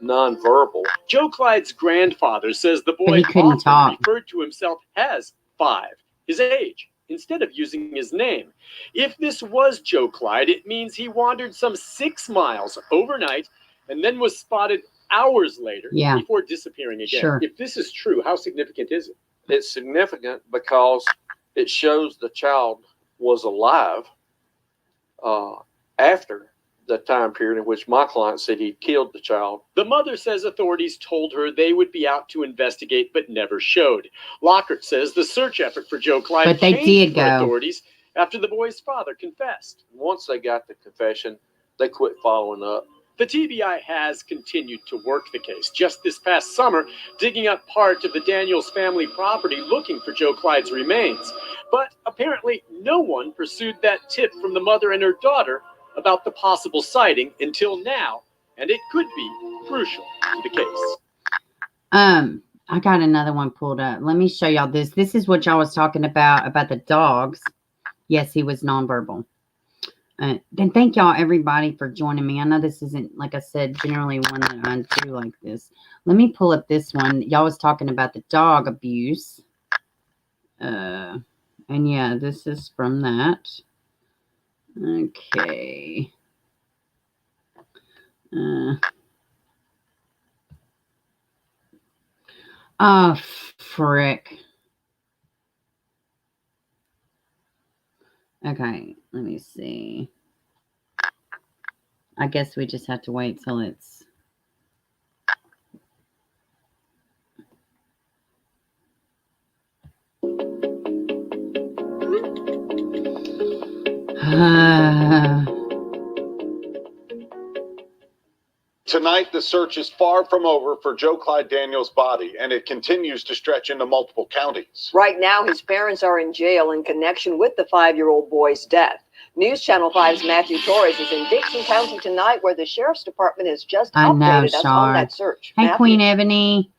nonverbal. Joe Clyde's grandfather says the boy often referred to himself as 5, his age, instead of using his name. If this was Joe Clyde, it means he wandered some 6 miles overnight and then was spotted hours later before disappearing again. Sure. If this is true, how significant is it? It's significant because it shows the child was alive after the time period in which my client said he killed the child. The mother says authorities told her they would be out to investigate, but never showed. Lockhart says the search effort for Joe Clyde changed for authorities after the boy's father confessed. Once they got the confession, they quit following up. The TBI has continued to work the case. Just this past summer, digging up part of the Daniels family property looking for Joe Clyde's remains. But apparently no one pursued that tip from the mother and her daughter about the possible sighting until now, and it could be crucial to the case. I got another one pulled up. Let me show y'all this. This is what y'all was talking about the dogs. Yes, he was nonverbal. Then thank y'all everybody for joining me. I know this isn't, like I said, generally one that I do like this. Let me pull up this one. Y'all was talking about the dog abuse. And yeah, this is from that. Okay. Oh, frick. Okay, let me see. I guess we just have to wait till it's... Tonight, the search is far from over for Joe Clyde Daniels' body, and it continues to stretch into multiple counties. Right now, his parents are in jail in connection with the 5-year-old boy's death. News Channel 5's Matthew Torres is in Dixon County tonight, where the Sheriff's Department has just updated us on that search. Hey, Matthew. Queen Ebony.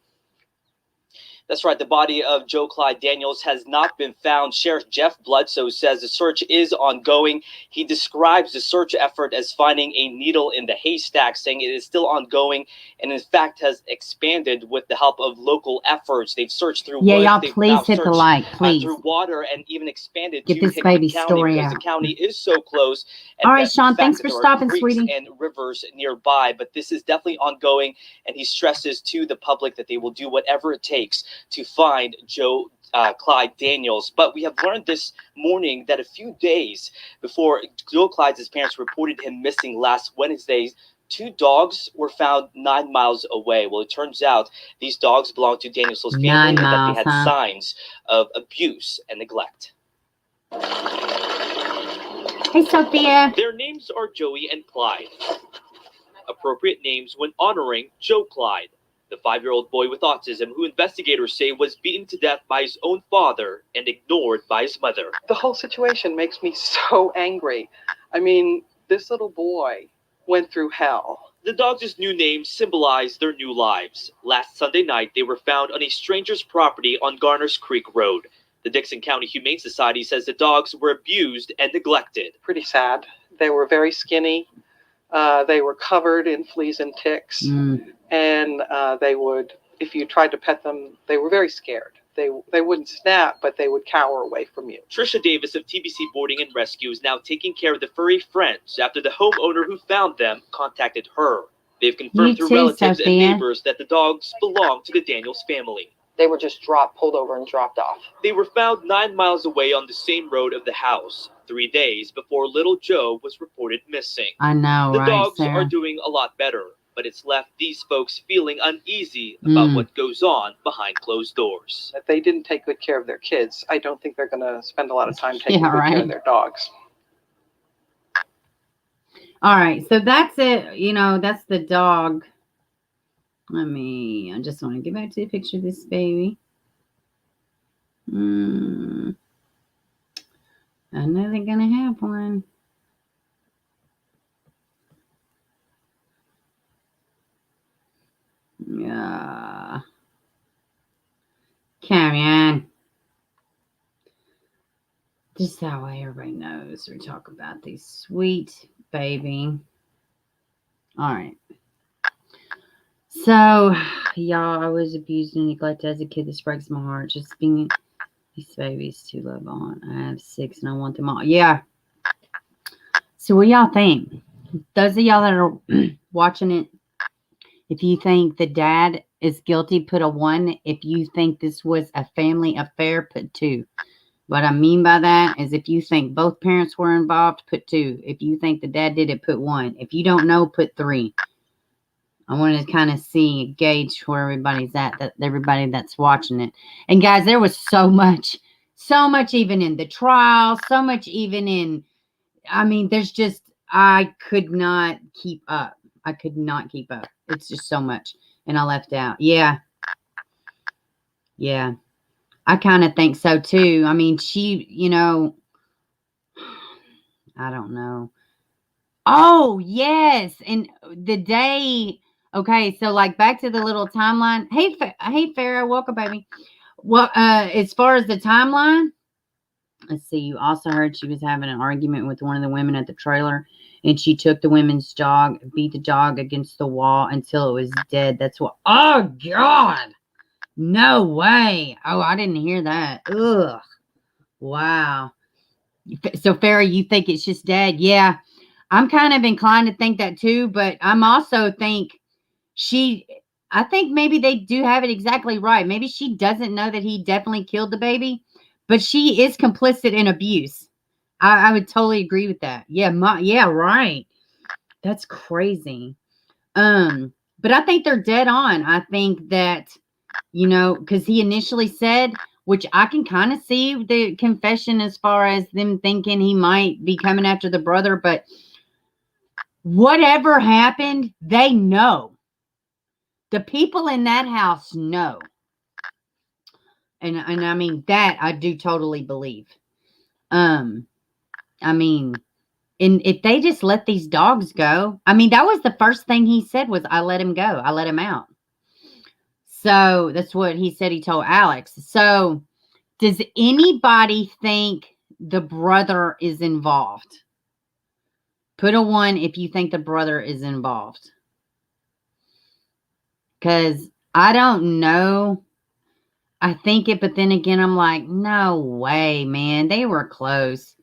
That's right. The body of Joe Clyde Daniels has not been found. Sheriff Jeff Bledsoe says the search is ongoing. He describes the search effort as finding a needle in the haystack, saying it is still ongoing and, in fact, has expanded with the help of local efforts. They've searched through woods. Y'all They've please now hit the searched, like, please. through water, and even expanded Get to this Hickman baby County story because out. the county is so close. And All right, the Sean, fact thanks that for there are stopping, creeks sweetie. and rivers nearby, but this is definitely ongoing, and he stresses to the public that they will do whatever it takes to find Joe Clyde Daniels. But we have learned this morning that a few days before Joe Clyde's parents reported him missing last Wednesday, 2 dogs were found 9 miles away. Well, it turns out these dogs belong to Daniels' family 9 and that miles, they had signs of abuse and neglect. Hey, Sophia. Their names are Joey and Clyde. Appropriate names when honoring Joe Clyde, the 5-year-old boy with autism who investigators say was beaten to death by his own father and ignored by his mother. The whole situation makes me so angry. I mean, this little boy went through hell. The dogs' new names symbolize their new lives. Last Sunday night, they were found on a stranger's property on Garners Creek Road. The Dixon County Humane Society says the dogs were abused and neglected. Pretty sad. They were very skinny. They were covered in fleas and ticks. And they would, if you tried to pet them, they were very scared. They wouldn't snap, but they would cower away from you. Trisha Davis of TBC Boarding and Rescue is now taking care of the furry friends after the homeowner who found them contacted her. They've confirmed through relatives and neighbors that the dogs belong to the Daniels family. They were just pulled over and dropped off. They were found 9 miles away on the same road of the house, 3 days before little Joe was reported missing. I know, the right, dogs Sarah? are doing a lot better, but it's left these folks feeling uneasy about what goes on behind closed doors. If they didn't take good care of their kids, I don't think they're going to spend a lot of time taking Yeah, good care right. of their dogs. All right, so that's it. You know, that's the dog. I just want to get back to the picture of this baby. I know they're going to have one. Yeah. Come on. Just that way everybody knows we talk about this sweet baby. All right. So, y'all, I was abused and neglected as a kid. This breaks my heart. Just being these babies to love on. I have 6 and I want them all. Yeah. So, what y'all think? Those of y'all that are watching it, if you think the dad is guilty, put a 1. If you think this was a family affair, put 2. What I mean by that is if you think both parents were involved, put 2. If you think the dad did it, put 1. If you don't know, put 3. I want to kind of gauge where everybody's at, that everybody that's watching it. And guys, there was so much even in the trial, so much even in, there's just, I could not keep up. It's just so much. And I left out. Yeah. I kind of think so too. She, I don't know. Oh, yes. And the day, okay, so like back to the little timeline. Hey, Farrah, welcome, baby. Well, as far as the timeline, let's see. You also heard she was having an argument with one of the women at the trailer, and she took the women's dog, beat the dog against the wall until it was dead. That's what. Oh, God. No way. Oh, I didn't hear that. Ugh. Wow. So, Farrah, you think it's just dead? Yeah. I'm kind of inclined to think that too, but I'm also think I think maybe they do have it exactly right. Maybe she doesn't know that he definitely killed the baby, but she is complicit in abuse. I would totally agree with that. Yeah, right. That's crazy. But I think they're dead on. I think that, because he initially said, which I can kind of see the confession as far as them thinking he might be coming after the brother, but whatever happened, they know. The people in that house know. And that I do totally believe. And if they just let these dogs go, that was the first thing he said was, I let him go. I let him out. So that's what he said. He told Alex. So does anybody think the brother is involved? Put a 1 if you think the brother is involved. Because I don't know. I think it, but then again, I'm like, no way, man. They were close.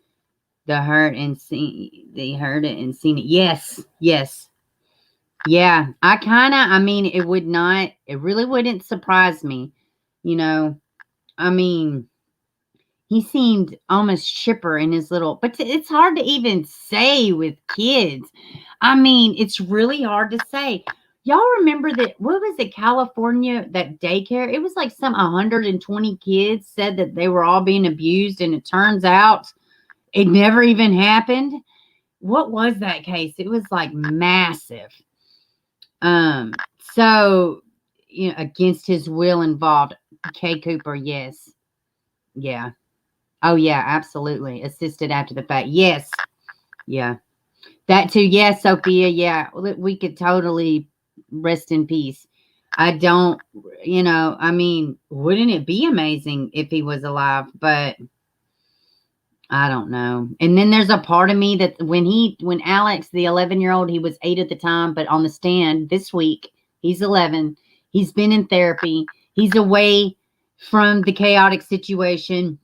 They heard it and seen it. Yes. Yeah. It really wouldn't surprise me. He seemed almost chipper in his but it's hard to even say with kids. It's really hard to say. Y'all remember that, what was it, California, that daycare? It was like 120 kids said that they were all being abused, and it turns out it never even happened. What was that case? It was like massive. So, against his will involved. Kay Cooper, yes. Yeah. Oh, yeah, absolutely. Assisted after the fact. Yes. Yeah. That too. Yes, Sophia. Yeah. We could totally rest in peace. I don't, wouldn't it be amazing if he was alive? But I don't know. And then there's a part of me that when Alex, the 11-year-old, he was 8 at the time, but on the stand this week, he's 11. He's been in therapy. He's away from the chaotic situation.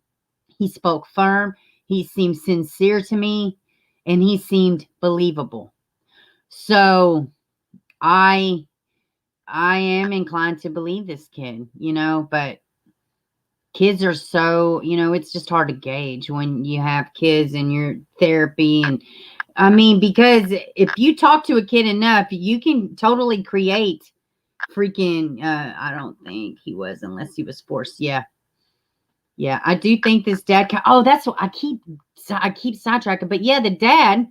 He spoke firm. He seemed sincere to me, and he seemed believable. So I am inclined to believe this kid, but kids are so, it's just hard to gauge when you have kids and your therapy and I mean, because if you talk to a kid enough, you can totally create freaking, I don't think he was, unless he was forced. Yeah. Yeah. I do think this dad, that's what I keep sidetracking. But yeah, the dad.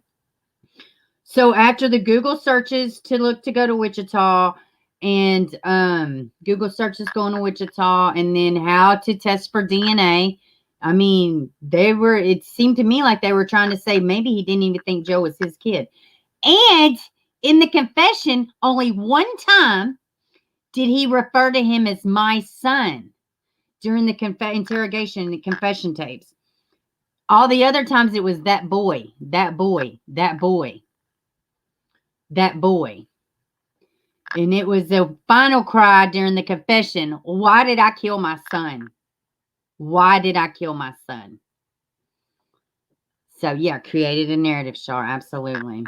So after the Google searches to look to go to Wichita, and Google searches going to Wichita, and then how to test for DNA. I mean, it seemed to me like they were trying to say maybe he didn't even think Joe was his kid. And in the confession, only one time did he refer to him as my son during the interrogation, the confession tapes. All the other times it was that boy, that boy, that boy, that boy. And it was the final cry during the confession. Why did I kill my son? Why did I kill my son? So, yeah, created a narrative, Char. Absolutely.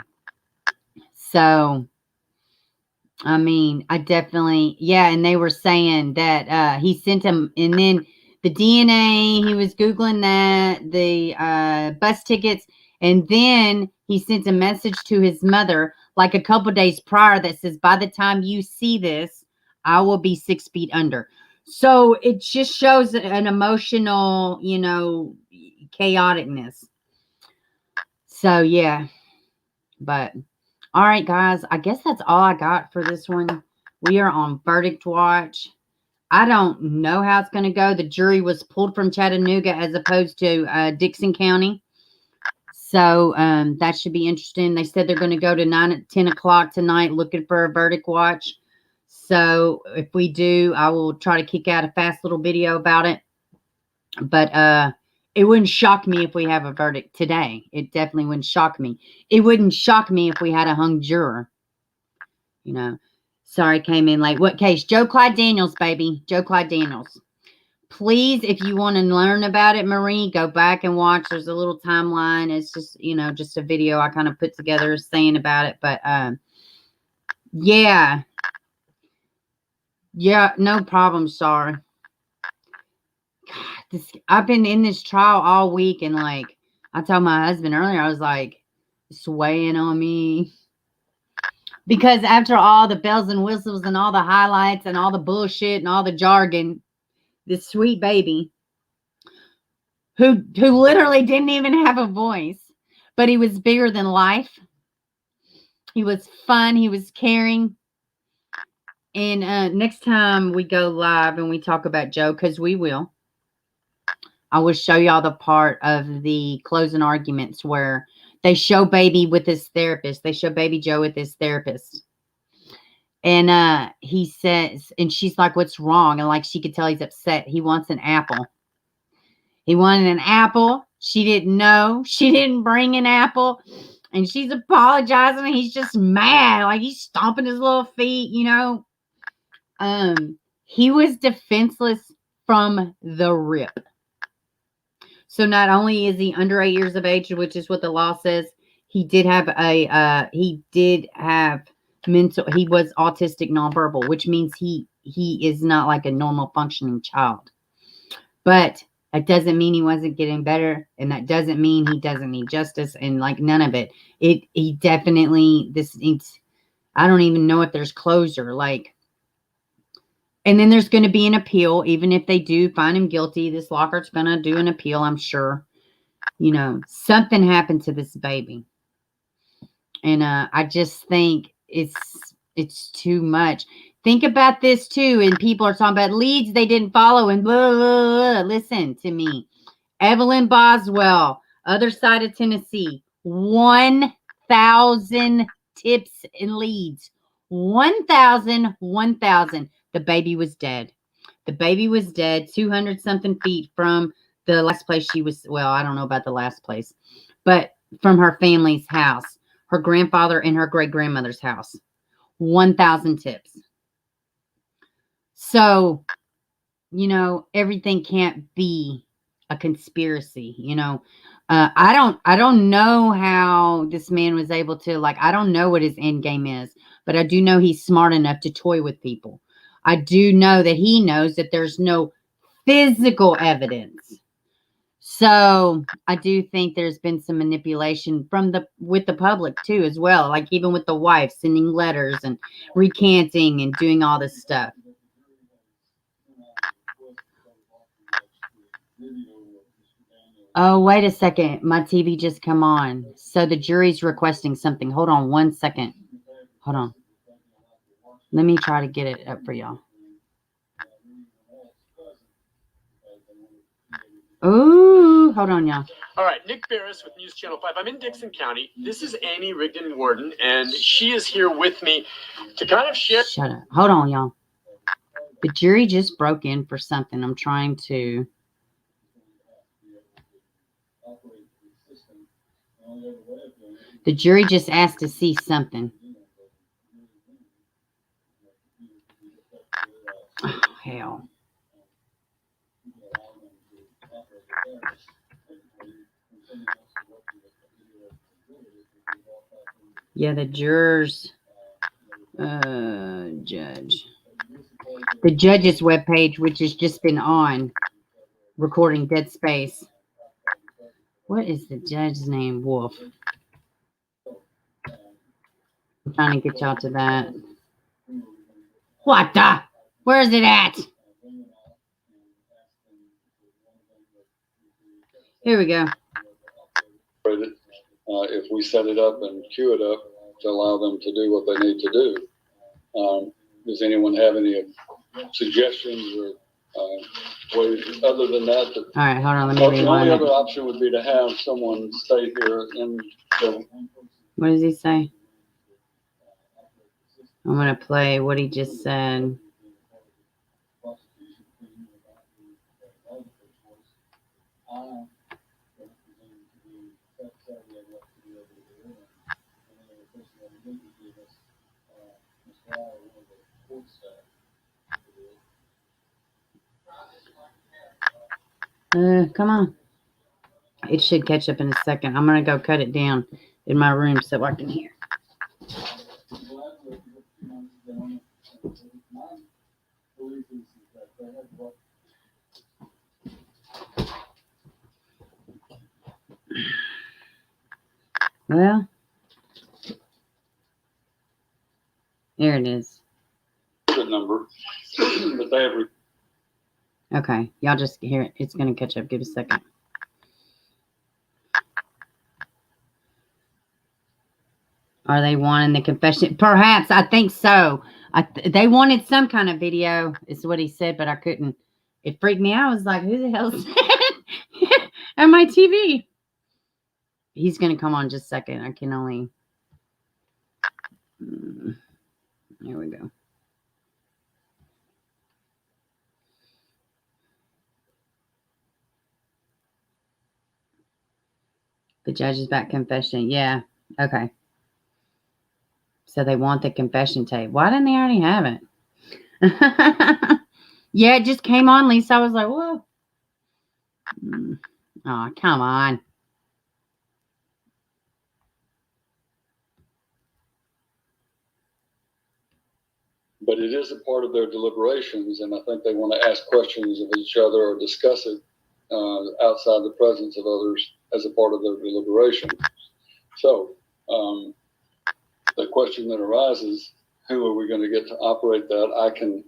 So, I mean, I definitely, yeah. And they were saying that he sent him, and then the DNA, he was Googling that, the bus tickets, and then he sent a message to his mother like a couple days prior that says, by the time you see this, I will be 6 feet under. So it just shows an emotional, chaoticness. So, yeah. But, all right, guys, I guess that's all I got for this one. We are on verdict watch. I don't know how it's going to go. The jury was pulled from Chattanooga as opposed to Dixon County. So that should be interesting. They said they're going to go to 10 o'clock tonight looking for a verdict watch. So if we do, I will try to kick out a fast little video about it. But it wouldn't shock me if we have a verdict today. It definitely wouldn't shock me. It wouldn't shock me if we had a hung juror. Sorry, came in late. What case? Joe Clyde Daniels, baby. Joe Clyde Daniels. Please, if you want to learn about it, Marie, go back and watch. There's a little timeline. It's just, just a video I kind of put together saying about it. But, yeah. Yeah, no problem, sorry. God, I've been in this trial all week, and, like, I told my husband earlier, I was like, it's weighing on me. Because after all the bells and whistles and all the highlights and all the bullshit and all the jargon, this sweet baby who literally didn't even have a voice, but he was bigger than life. He was fun. He was caring. And next time we go live and we talk about Joe, because we will, I will show y'all the part of the closing arguments where they show baby with his therapist. They show baby Joe with his therapist. And he says, and she's like, what's wrong? And like she could tell he's upset. He wants an apple. He wanted an apple. She didn't know. She didn't bring an apple. And she's apologizing. And he's just mad. Like he's stomping his little feet, He was defenseless from the rip. So not only is he under 8 years of age, which is what the law says, he did have he was autistic nonverbal, which means he is not like a normal functioning child. But that doesn't mean he wasn't getting better, and that doesn't mean he doesn't need justice, and like none of it. He definitely, this needs, I don't even know if there's closure, and then there's going to be an appeal. Even if they do find him guilty, this Lockhart's going to do an appeal, I'm sure. Something happened to this baby. And I just think it's too much. Think about this too. And people are talking about leads they didn't follow and blah, blah, blah. Listen to me. Evelyn Boswell, other side of Tennessee, 1,000 tips and leads. 1,000. The baby was dead. The baby was dead 200 something feet from the last place she was. Well, I don't know about the last place, but from her family's house. Her grandfather and her great-grandmother's house. 1,000 tips. So, everything can't be a conspiracy, I don't know how this man was able to, I don't know what his end game is, but I do know he's smart enough to toy with people. I do know that he knows that there's no physical evidence. So I do think there's been some manipulation with the public too, as well. Like even with the wife sending letters and recanting and doing all this stuff. Oh, wait a second. My TV just come on. So the jury's requesting something. Hold on 1 second. Hold on. Let me try to get it up for y'all. Ooh, hold on, y'all. All right, Nick Barris with News Channel 5. I'm in Dixon County. This is Annie Rigdon Worden, and she is here with me to kind of share. Shut up. Hold on, y'all. The jury just broke in for something. I'm trying to. The jury just asked to see something. Oh, hell. Yeah, the jurors, judge. The judge's webpage, which has just been on, recording dead space. What is the judge's name? Wolf. I'm trying to get y'all to that. What the? Where is it at? Here we go. If we set it up and queue it up to allow them to do what they need to do. Does anyone have any suggestions or ways other than that? All right, hold on. Let me The rewind only it. other option would be to have someone stay here in the. What does he say? I'm going to play what he just said. Come on. It should catch up in a second. I'm going to go cut it down in my room so I can hear. Well, there it is. Number, but they have. Okay, y'all just hear it. It's going to catch up. Give it a second. Are they wanting the confession? Perhaps. I think so. They wanted some kind of video, is what he said, but I couldn't. It freaked me out. I was like, who the hell is that at my TV? He's going to come on just a second. I can only. There we go. The judge is back confession. Yeah. Okay. So they want the confession tape. Why didn't they already have it? Yeah, it just came on, Lisa. I was like, whoa. Oh, come on. But it is a part of their deliberations, and I think they want to ask questions of each other or discuss it outside the presence of others as a part of their deliberation. So the question that arises, who are we going to get to operate that? I can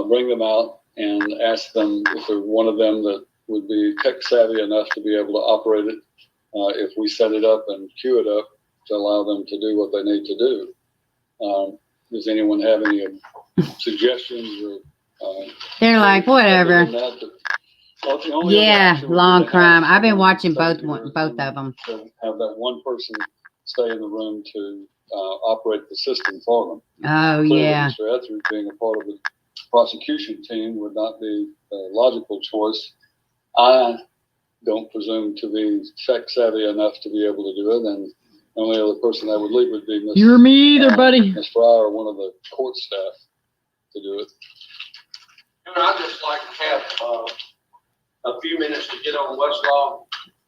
bring them out and ask them if there's one of them that would be tech savvy enough to be able to operate it if we set it up and queue it up to allow them to do what they need to do. Does anyone have any suggestions? Or they're like, whatever. Yeah, long crime. I've been watching both of them. To have that one person stay in the room to operate the system for them. Oh, Clearly, yeah. Mr. Etheridge being a part of the prosecution team would not be a logical choice. I don't presume to be tech savvy enough to be able to do it, and the only other person I would leave would be Miss. You're me either, buddy. Miss Fry or one of the court staff to do it. I'd just like to have a few minutes to get on Westlaw.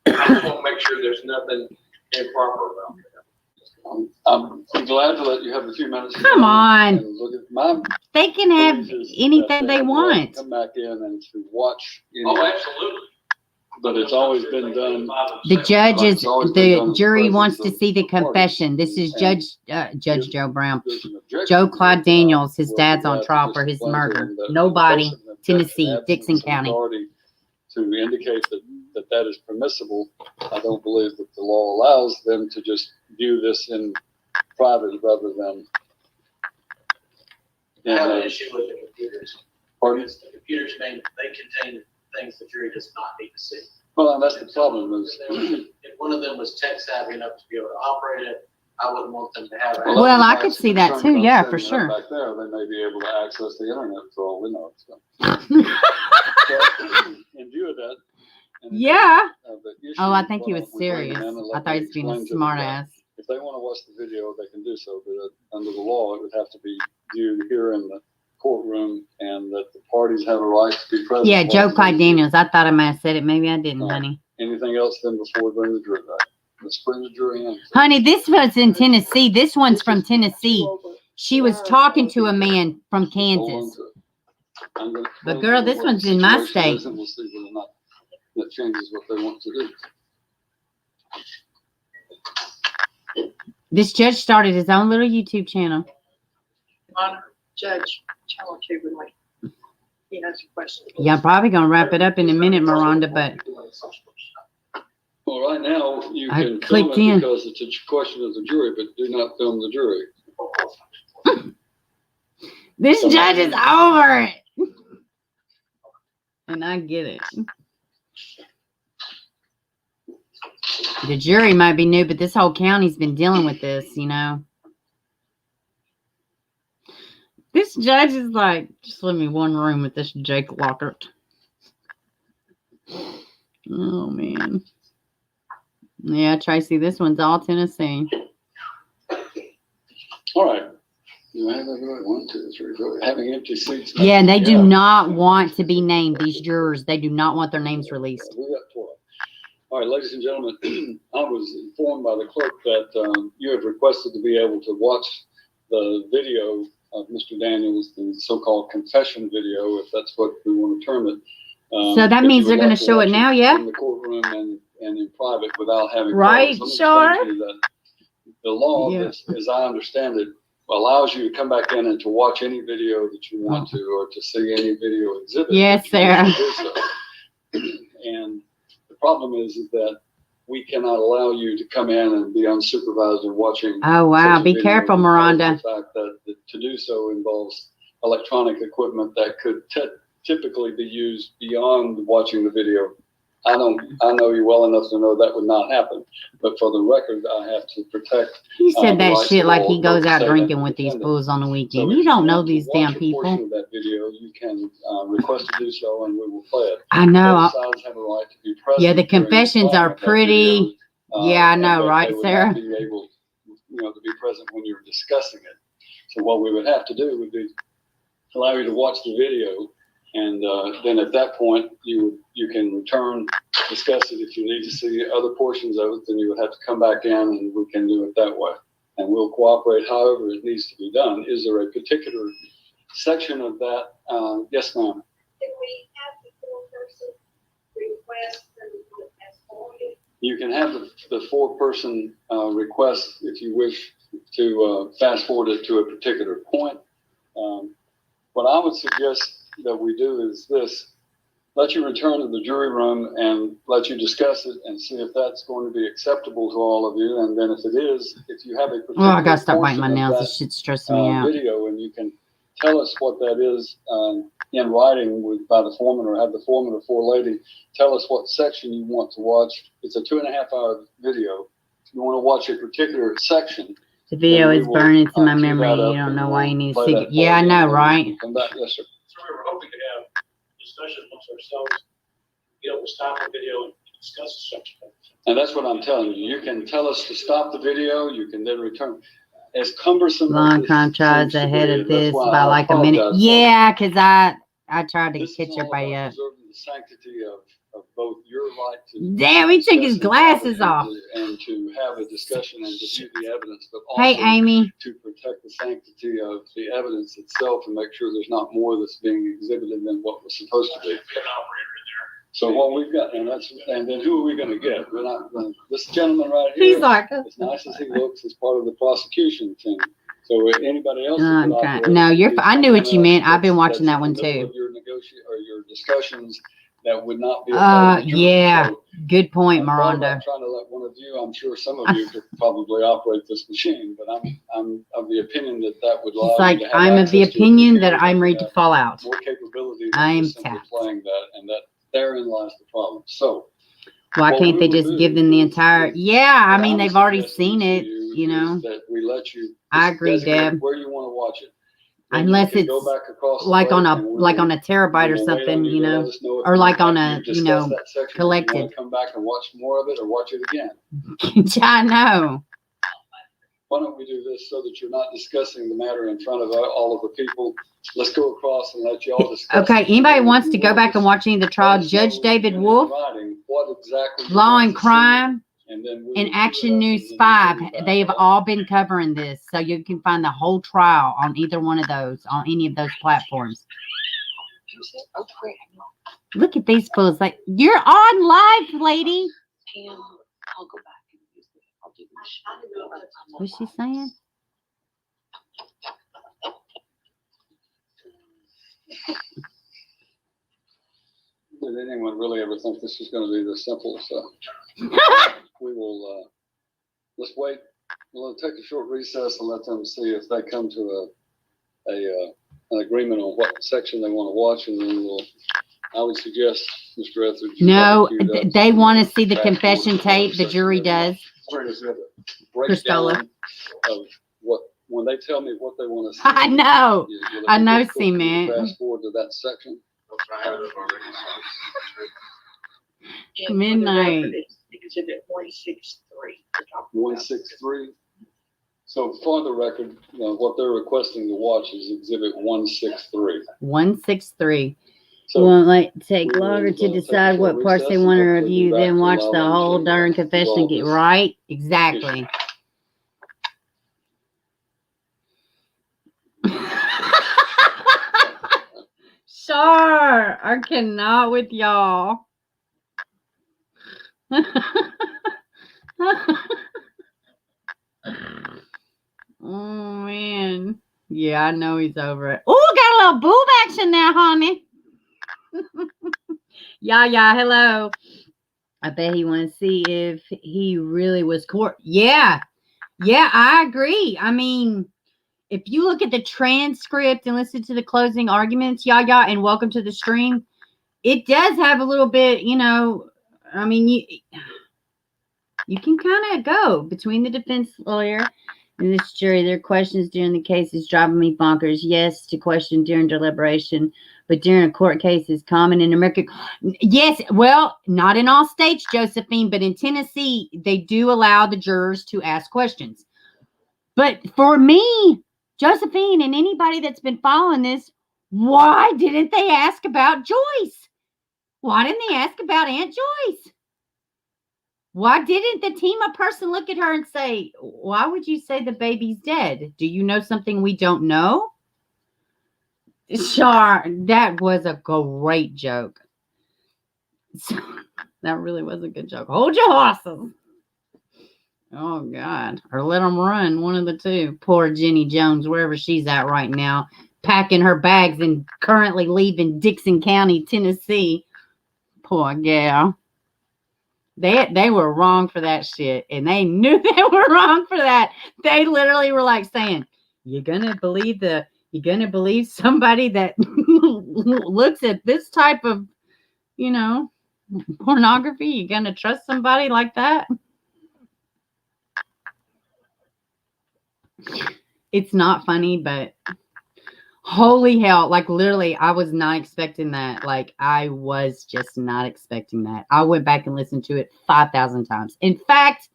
I just want to make sure there's nothing improper about it. I'm glad to let you have a few minutes. Come on. And look at my They can have anything they want. come back in and to watch. Oh, absolutely. But it's always been done. The judges, It's always been done in the jury presence wants to of see the the parties. confession. This is And Judge Joe Brown. there's an objection Joe to Clyde it, Daniels, his we'll dad's be on glad to trial just for his explain to murder. them that in Nobody, case of an objection, Tennessee, absence Dixon of County. authority to indicate that is permissible, I don't believe that the law allows them to just view this in private rather than. I have an issue with the computers. Pardon? Because the computers they contain things the jury does not need to see. Well, and that's the problem is. If one of them was tech savvy enough to be able to operate it, I wouldn't want them to have. Well, I could see that too. Yeah, for sure. Back there, they may be able to access the internet for all we know. So, in view of that. Yeah. The issue, Oh, I think he was we bring serious. them in and let I thought he them was being a explain to them smart that ass. If they want to watch the video, they can do so, but under the law, it would have to be viewed here in the courtroom, and that the parties have a right to be present. Yeah, Joe Clyde Daniels. I thought I might have said it. Maybe I didn't, honey. Anything else then before we bring the jury back? Let's bring the jury in. Honey, this was in Tennessee. This one's from Tennessee. She was talking to a man from Kansas. But girl, this one's in my state. We'll see whether or not that changes what they want to do. This judge started his own little YouTube channel. Judge, channel 2 would like, he has a question. Yeah, I'm probably going to wrap it up in a minute, Miranda, but Well, right now, you I can film clicked it in. because it's a question of the jury, but do not film the jury. this judge is over it. And I get it. The jury might be new, but this whole county's been dealing with this, you know. This judge is like, just let me one room with this Jake Lockhart. Oh, man. Yeah, Tracy, this one's all Tennessee. All right. You have everybody 1, 2, 3, 4. Having empty seats. Yeah, and they do not want to be named, these jurors. They do not want their names released. We got 12. All right, ladies and gentlemen, I was informed by the clerk that you have requested to be able to watch the video of Mr. Daniels, the so-called confession video, if that's what we want to term it. So that means they're going to show it now, yeah? In the courtroom and in private without having. Right, sure. The law, as I understand it, allows you to come back in and to watch any video that you want to, or to see any video exhibit. Yes, Sarah. And the problem is that we cannot allow you to come in and be unsupervised and watching. Oh, wow. Be careful, Miranda. The fact that to do so involves electronic equipment that could typically be used beyond watching the video. I know you well enough to know that would not happen, but for the record, I have to protect. He said that shit like he goes out drinking with these fools on the weekend. You don't know these damn people. If you want to watch a portion of that video, you can request to do so, and we will play it. I know. Both sides have a right to be present. Yeah, the confessions are pretty. Yeah, I know, right, they would Sarah? not be able, to be present when you're discussing it. So what we would have to do would be allow you to watch the video. And then at that point, you can return, discuss it. If you need to see other portions of it, then you would have to come back in, and we can do it that way. And we'll cooperate however it needs to be done. Is there a particular section of that? Yes, ma'am. Can we have the four-person request as forwarded? You can have the four-person request if you wish to fast forward it to a particular point. What I would suggest that we do is this: let you return to the jury room and let you discuss it and see if that's going to be acceptable to all of you. And then if it is, if you have a particular I gotta stop biting my nails. This shit's stressing me out. Video, and you can tell us what that is in writing by the foreman, or have the foreman or forelady tell us what section you want to watch. It's a 2.5-hour video. If you want to watch a particular section, the video is burned into my memory. You don't know why you need to see it. Yeah, I know, right? Come back. Yes, sir. So we were hoping to have discussion amongst ourselves, be able to stop the video and discuss the subject. And that's what I'm telling you. You can tell us to stop the video. You can then return. As cumbersome. Long tries ahead of this by like a minute. Yeah, because I tried to catch everybody up. Preserving the sanctity of both your right to. Damn, he took his glasses off. And to have a discussion and to view the evidence, but also hey, Amy. to protect the sanctity of the evidence itself and make sure there's not more that's being exhibited than what was supposed to be. So what we've got, and then who are we going to get? We're not this gentleman right here. He's like, as nice as he looks, is part of the prosecution team. So anybody else? okay. No, I knew what you meant. I've been watching that one too. Your discussions that would not be. Yeah. So, good point, I'm Miranda. trying to let one of you. I'm sure some of you could probably operate this machine, but I'm of the opinion that would allow. It's like I'm of the opinion that I'm ready to fall out. More capability. I'm simply tapped. playing that, and that therein lies the problem. So. Why can't they just give them the entire? Yeah, I mean they've already seen it. You know. That we let you. I agree, Deb. Where you want to watch it. Unless it's like on a terabyte or something, you know, or like on a collected. Come back and watch more of it, or watch it again. I know. Why don't we do this so that you're not discussing the matter in front of all of the people? Let's go across and let you all discuss. Okay, anybody wants to go back and watch any of the trial? Judge David Wolf, Law and Crime, and Action News 5. They have all been covering this, so you can find the whole trial on either one of those, on any of those platforms. Look at these fools! Like, you're on live, lady. I'll go back and use it. I'll do this. What's she saying? Did anyone really ever think this was going to be this simple? So we will. Let's wait. We'll take a short recess and let them see if they come to an agreement on what section they want to watch, and then we'll. I would suggest, Mr. Etheridge. No, they want to see the confession tape. The jury does. Christola. Of what when they tell me what they want to see. I know. I know, C-Man. Fast forward to that section. Midnight. Exhibit 163. 163. So for the record, what they're requesting to watch is Exhibit 163. 163. Won't take longer to decide what parts they want to review, then watch the whole darn confession. Get right? Exactly. Sure. I cannot with y'all. Oh, man. Yeah, I know he's over it. Oh, got a little boob action now, honey. Yeah, hello. I bet he wants to see if he really was court. Yeah, I agree. I mean, if you look at the transcript and listen to the closing arguments, and welcome to the stream, it does have a little bit, I mean, you can kind of go between the defense lawyer and this jury. Their questions during the case is driving me bonkers. Yes, to question during deliberation, but during a court case is common in America. Yes, well, not in all states, Josephine, but in Tennessee, they do allow the jurors to ask questions. But for me, Josephine, and anybody that's been following this, why didn't they ask about Joyce? Why didn't they ask about Aunt Joyce? Why didn't the team of person look at her and say, why would you say the baby's dead? Do you know something we don't know? Sure, that was a great joke. That really was a good joke. Hold your horses. Oh, God. Or let them run, one of the two. Poor Jenny Jones, wherever she's at right now, packing her bags and currently leaving Dixon County, Tennessee. Poor gal. They were wrong for that shit, and they knew they were wrong for that. They literally were like saying, you're gonna believe somebody that looks at this type of, pornography? You're gonna trust somebody like that? It's not funny, but holy hell, like literally, I was not expecting that. Like, I was just not expecting that. I went back and listened to it 5,000 times. In fact,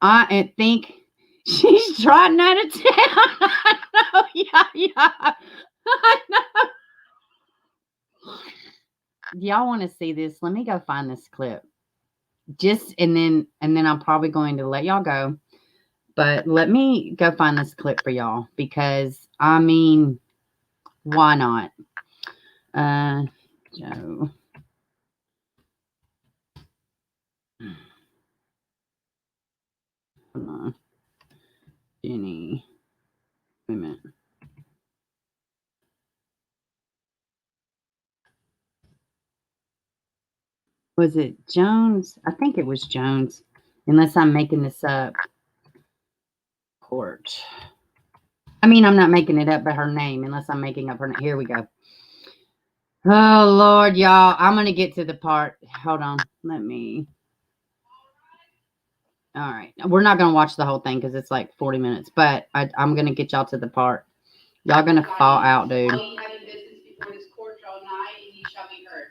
I think she's trotting out of town. I know, yeah. I know. Y'all want to see this? Let me go find this clip. And then I'm probably going to let y'all go. But let me go find this clip for y'all because, I mean, why not? Joe Hold on. Jenny. Wait a minute. Was it Jones? I think it was Jones. Unless I'm making this up. Court. I mean, I'm not making it up, but her name. Unless I'm making up her name. Here we go. Oh, Lord, y'all. I'm going to get to the part. Hold on. Let me. All right. We're not going to watch the whole thing because it's like 40 minutes. But I'm going to get y'all to the part. Y'all going to fall out, dude. All ye having business before this court draw nigh, and ye shall be heard.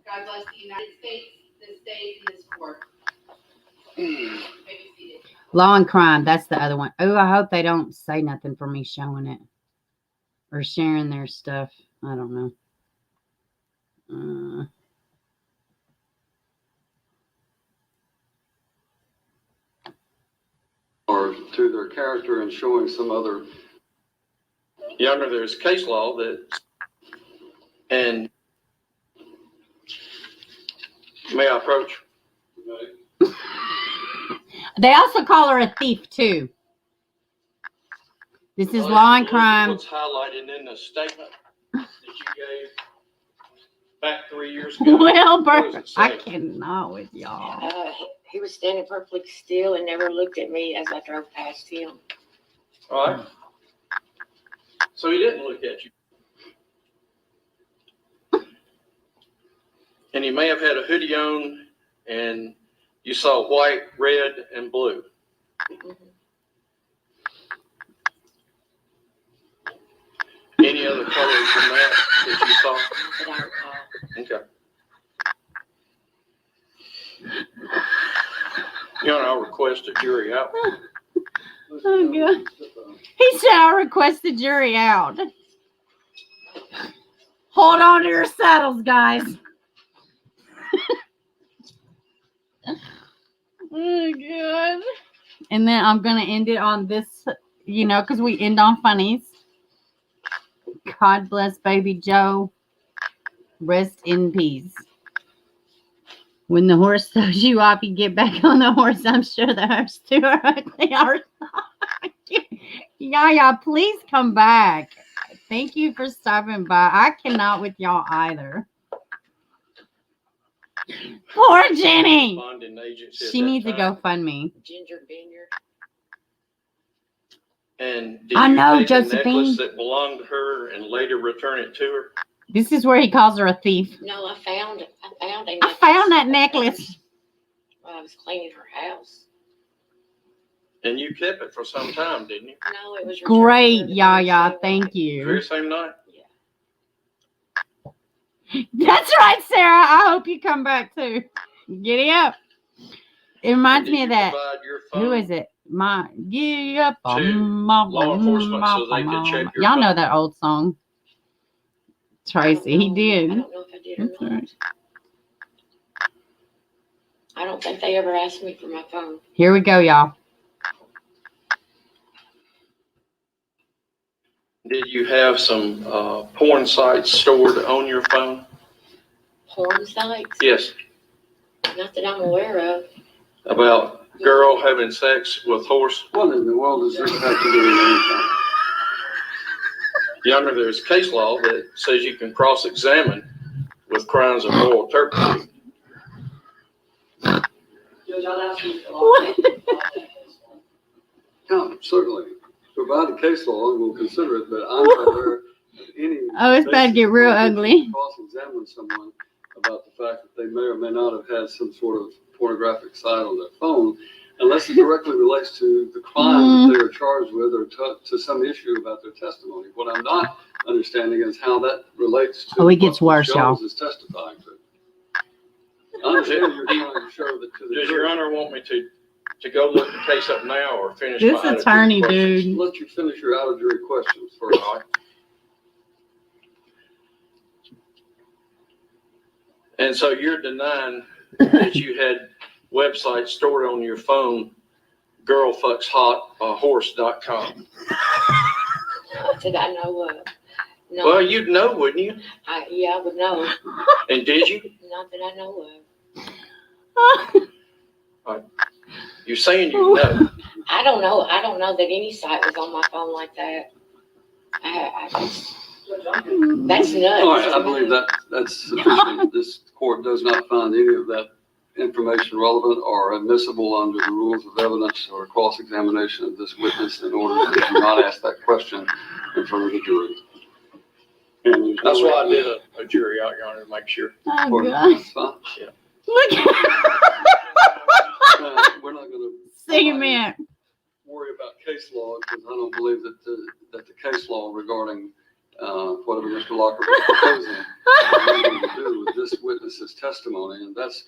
God bless the United States, this day, and this court. May be seated. Law and Crime. That's the other one. Oh, I hope they don't say nothing for me showing it. Or sharing their stuff. I don't know. Or to their character and showing some other. Younger, there's case law that, and may I approach? They also call her a thief, too. This is Law and Crime. What's highlighted in the statement that you gave back 3 years ago? Wilbur, I cannot with y'all. He was standing perfectly still and never looked at me as I drove past him. All right. So he didn't look at you. And he may have had a hoodie on, and you saw white, red, and blue. Any other colors than that you saw? That I recall. Okay. Your Honor, I'll request a jury out. Oh, God. He said, I request the jury out. Hold on to your saddles, guys. Oh, God. And then I'm going to end it on this, you know, because we end on funnies. God bless baby Joe. Rest in peace. When the horse throws you off, you get back on the horse. I'm sure the horse too are. Yaya, please come back. Thank you for stopping by. I cannot with y'all either. Poor Jenny. She needs to go fund me. Ginger Vineyard. And did I you know, take Josephine. a necklace that belonged to her and later return it to her? This is where he calls her a thief. No, I found it. I found that necklace. While I was cleaning her house. And you kept it for some time, didn't you? No, it was Great, Yaya. Thank you. Very same night? That's right, Sarah. I hope you come back too. Giddy up. It reminds me of that. Who is it? Giddy up. Law enforcement so they could check your Y'all know phone. that old song. Tracy, he did. I don't know if I did or not. I don't think they ever asked me for my phone. Here we go, y'all. Did you have some porn sites stored on your phone? Porn sites? Yes. Not that I'm aware of. About girl having sex with horse? What in the world does this have to do with anything? Younger, there's case law that says you can cross-examine with crimes of moral turpitude. Yeah, certainly. Provide a case law and we'll consider it, but I'm not aware of any. Oh, it's about to get real ugly. Cross-examine someone about the fact that they may or may not have had some sort of pornographic site on their phone, unless it directly relates to the crime that they are charged with or to some issue about their testimony. What I'm not understanding is how that relates to it gets what worse, Jones y'all. is testifying to. I understand you're trying to show that to the Does jury. Your Honor want me to go look the case up now or finish This my out of attorney, jury questions? dude. Let you finish your out of jury questions first. All right. And so you're denying that you had websites stored on your phone, girlfuckshot.horse.com. That I know of. No. Well, you'd know, wouldn't you? Yeah, I would know. And did you? Not that I know of. You're saying you know. I don't know. I don't know that any site was on my phone like that. That's nuts. All right, I believe that's sufficient. This court does not find any of that information relevant or admissible under the rules of evidence or cross-examination of this witness in order that you not ask that question in front of the jury. And That's why I did a jury out, Your Honor, to make sure. Oh, God. That's fine. Yeah. Look at We're not going to see a minute. worry about case law because I don't believe that the case law regarding whatever Mr. Locker was proposing has anything to do with this witness's testimony, and that's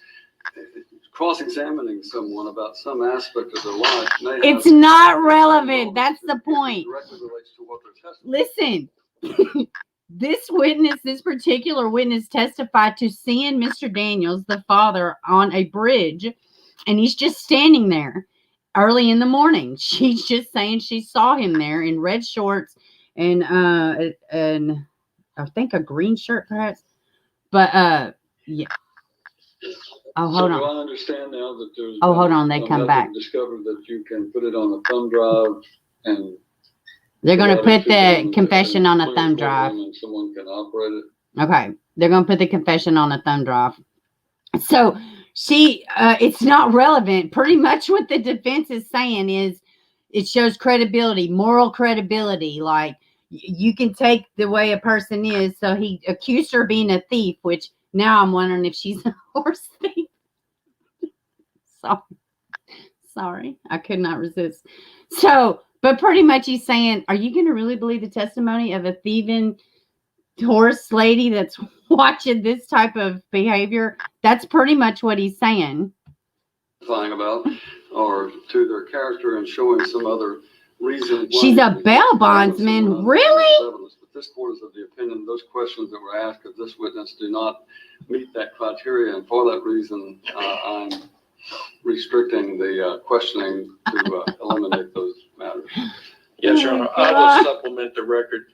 cross-examining someone about some aspect of their life. It's not relevant. That's the point. Directly relates to what they're testifying. Listen, this particular witness testified to seeing Mr. Daniels, the father, on a bridge, and he's just standing there early in the morning. She's just saying she saw him there in red shorts and I think a green shirt perhaps. But yeah. Oh, hold on. Do I understand now that there's hold on, they come back. Discovered that you can put it on a thumb drive and they're going to put the confession on a thumb drive. And someone can operate it. Okay. They're going to put the confession on a thumb drive. So it's not relevant. Pretty much what the defense is saying is it shows credibility, moral credibility. Like you can take the way a person is. So he accused her of being a thief, which now I'm wondering if she's a horse thief. Sorry. I could not resist. So, but pretty much he's saying, are you going to really believe the testimony of a thieving horse lady that's watching this type of behavior? That's pretty much what he's saying. About or to their character and showing some other reason. She's a bail bondsman. Really? But this court is of the opinion those questions that were asked of this witness do not meet that criteria, and for that reason, I'm restricting the questioning to eliminate those matters. Yes, Your Honor. I will supplement the record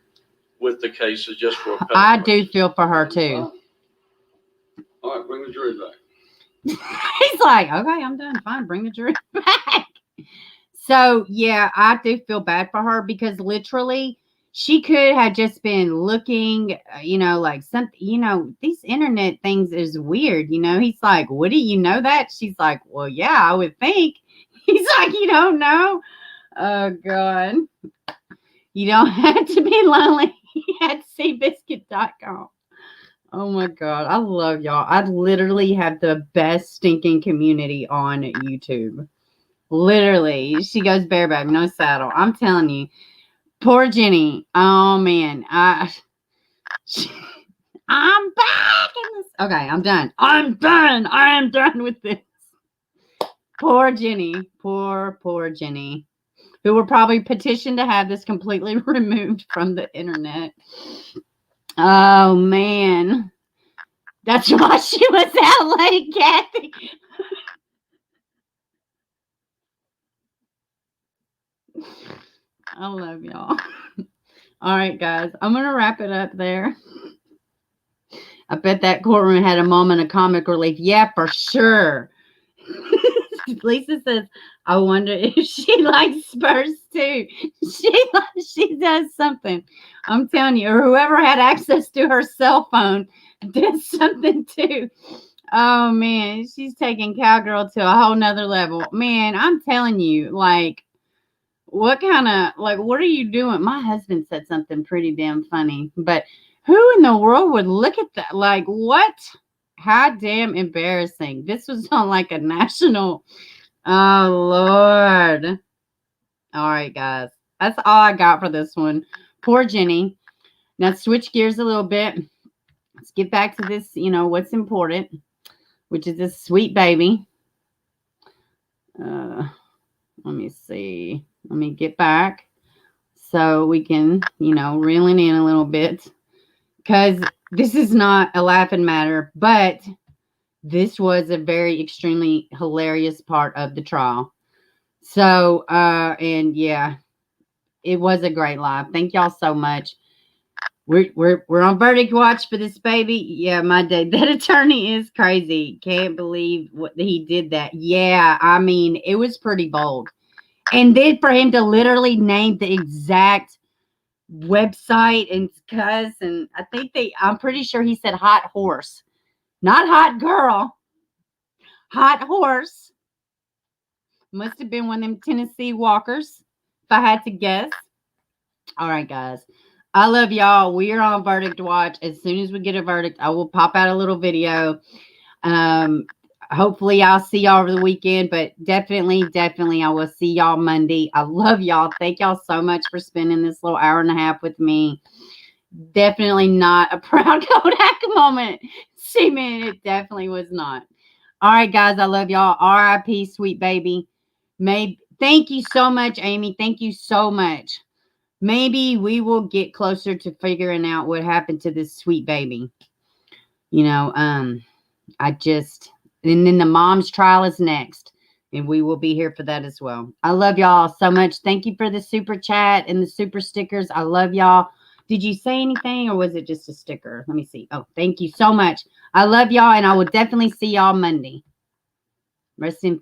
with the cases just for a I do feel for her too. All right, bring the jury back. He's like, okay, I'm done. Fine, bring the jury back. So yeah, I do feel bad for her because literally she could have just been looking, like something, these internet things is weird. He's like, what do you know that? She's like, well, yeah, I would think. He's like, you don't know? Oh, God. You don't have to be lonely at seabiscuit.com. Oh, my God. I love y'all. I literally have the best stinking community on YouTube. Literally. She goes bareback, no saddle. I'm telling you. Poor Jenny. Oh, man. I'm back in this. Okay, I'm done. I'm done. I am done with this. Poor Jenny. Poor Jenny. Who will probably petition to have this completely removed from the internet. Oh, man. That's why she was out late, Kathy. I love y'all. All right, guys. I'm going to wrap it up there. I bet that courtroom had a moment of comic relief. Yeah, for sure. Lisa says, I wonder if she likes Spurs too. She does something. I'm telling you, or whoever had access to her cell phone did something too. Oh, man. She's taking Cowgirl to a whole nother level. Man, I'm telling you, like, what are you doing? My husband said something pretty damn funny, but who in the world would look at that? Like, what? How damn embarrassing. This was on like a national. Oh, Lord. All right, guys. That's all I got for this one. Poor Jenny. Now, switch gears a little bit. Let's get back to this, what's important, which is this sweet baby. Let me see. Let me get back so we can, reel it in a little bit. Because this is not a laughing matter, but this was a very extremely hilarious part of the trial. So, and yeah, it was a great live. Thank y'all so much. We're on verdict watch for this baby. Yeah, my dad, that attorney is crazy. Can't believe what he did that. Yeah, I mean, it was pretty bold. And then for him to literally name the exact website and cuss, and I'm pretty sure he said hot horse, not hot girl, hot horse. Must have been one of them Tennessee walkers, if I had to guess. All right, guys. I love y'all. We are on Verdict Watch. As soon as we get a verdict, I will pop out a little video. Hopefully I'll see y'all over the weekend, but definitely I will see y'all Monday. I love y'all. Thank y'all so much for spending this little hour and a half with me. Definitely not a proud Kodak moment. See, man, it definitely was not. All right, guys, I love y'all. R.I.P. sweet baby. Thank you so much, Amy. Thank you so much. Maybe we will get closer to figuring out what happened to this sweet baby. You know, and then the mom's trial is next, and we will be here for that as well. I love y'all so much. Thank you for the super chat and the super stickers. I love y'all. Did you say anything, or was it just a sticker? Let me see. Oh, thank you so much. I love y'all, and I will definitely see y'all Monday. Rest in peace.